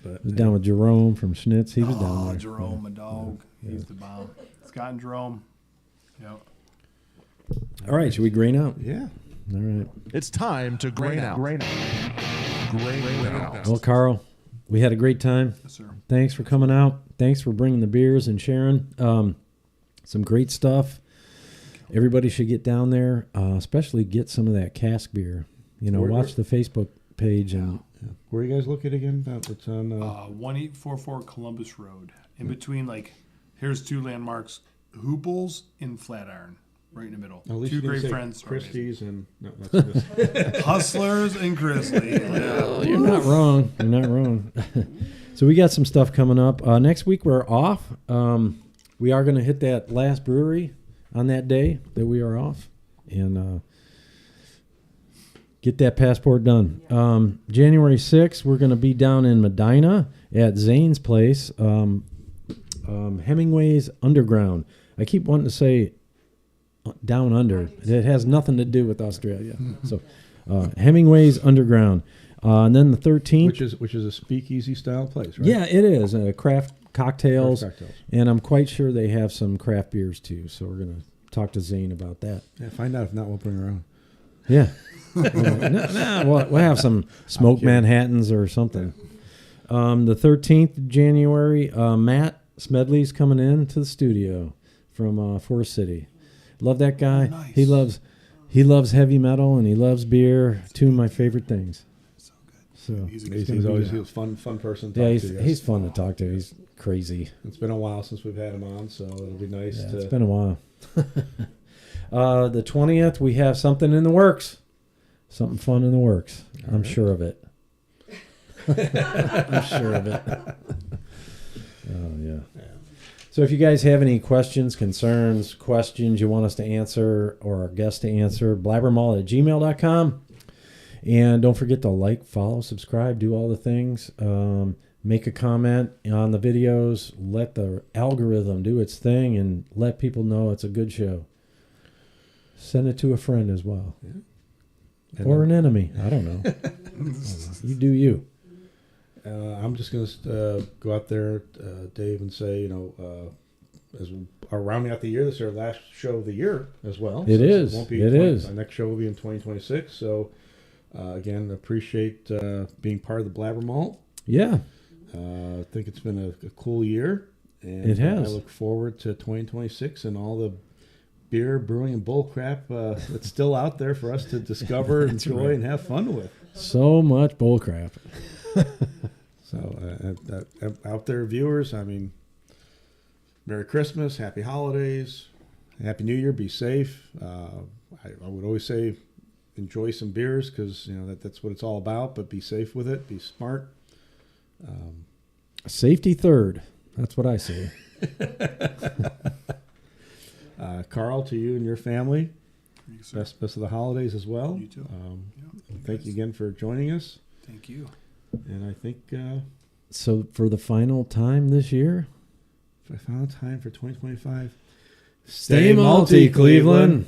But I was down with Jerome from Schnitz. He was down there. Jerome, my dog. Yeah. He's the bomb. Scott and Jerome. Yep. All right, should we grain out? Yeah. All right. It's time to grain out. Grain out. Well, Karl, we had a great time. Yes, sir. Thanks for coming out. Thanks for bringing the beers and sharing. Some great stuff. Everybody should get down there, especially get some of that cask beer. Watch the Facebook page. And Where are you guys located again? It's on 1844 Columbus Road. In between, here's two landmarks: Hooples and Flatiron, right in the middle. at least Two you didn't great say friends. Christie's and that's Hustlers and Chrisley. Well, you're not wrong. You're not wrong. So we got some stuff coming up. Next week we're off. We are going to hit that last brewery on that day that we are off and get that passport done. January 6th, we're going to be down in Medina at Zane's place, Hemingway's Underground. I keep wanting to say down under. It has nothing to do with Australia. So Hemingway's Underground. And then the 13th. which is a speakeasy style place, right? Yeah, it is. Craft cocktails. Craft cocktails. And I'm quite sure they have some craft beers too. So we're going to talk to Zane about that. Yeah, find out. If not, we'll bring her on. Yeah. We'll have some smoked Manhattans or something. The 13th of January, Matt Smedley's coming in to the studio from Forest City. Love that guy. Oh, nice. He loves heavy metal and he loves beer. Two of my favorite things. So good. So He's always a fun person to talk to. he's fun to talk to. He's crazy. It's been a while since we've had him on, so it'll be nice to. It's been a while. The 20th, we have something in the works. Something fun in the works. I'm sure of it. I'm sure of it. Oh, yeah. So if you guys have any questions, concerns, questions you want us to answer or our guest to answer, blabbermalt@gmail.com. And don't forget to like, follow, subscribe, do all the things. Make a comment on the videos. Let the algorithm do its thing and let people know it's a good show. Send it to a friend as well. Yeah. Or an enemy. I don't know. You do you. I'm just going to go out there, Dave, and say, as we are rounding out the year, this is our last show of the year as well. It is. It is. Our next show will be in 2026. So, again, appreciate being part of the BlabberMalt. Yeah. I think it's been a cool year. And It has. I look forward to 2026 and all the beer, brewing, and bull crap that's still out there for us to discover, enjoy, and have fun with. So much bullcrap. So, out there, viewers, Merry Christmas, Happy Holidays, Happy New Year, be safe. I would always say enjoy some beers because, that's what it's all about, but be safe with it, be smart. Safety third. That's what I say. Karl, to you and your family, Thanks, sir. best of the holidays as well. You too. Thank you again for joining us. Thank you. And I think So for the final time this year, for the final time for 2025, stay malty, Cleveland.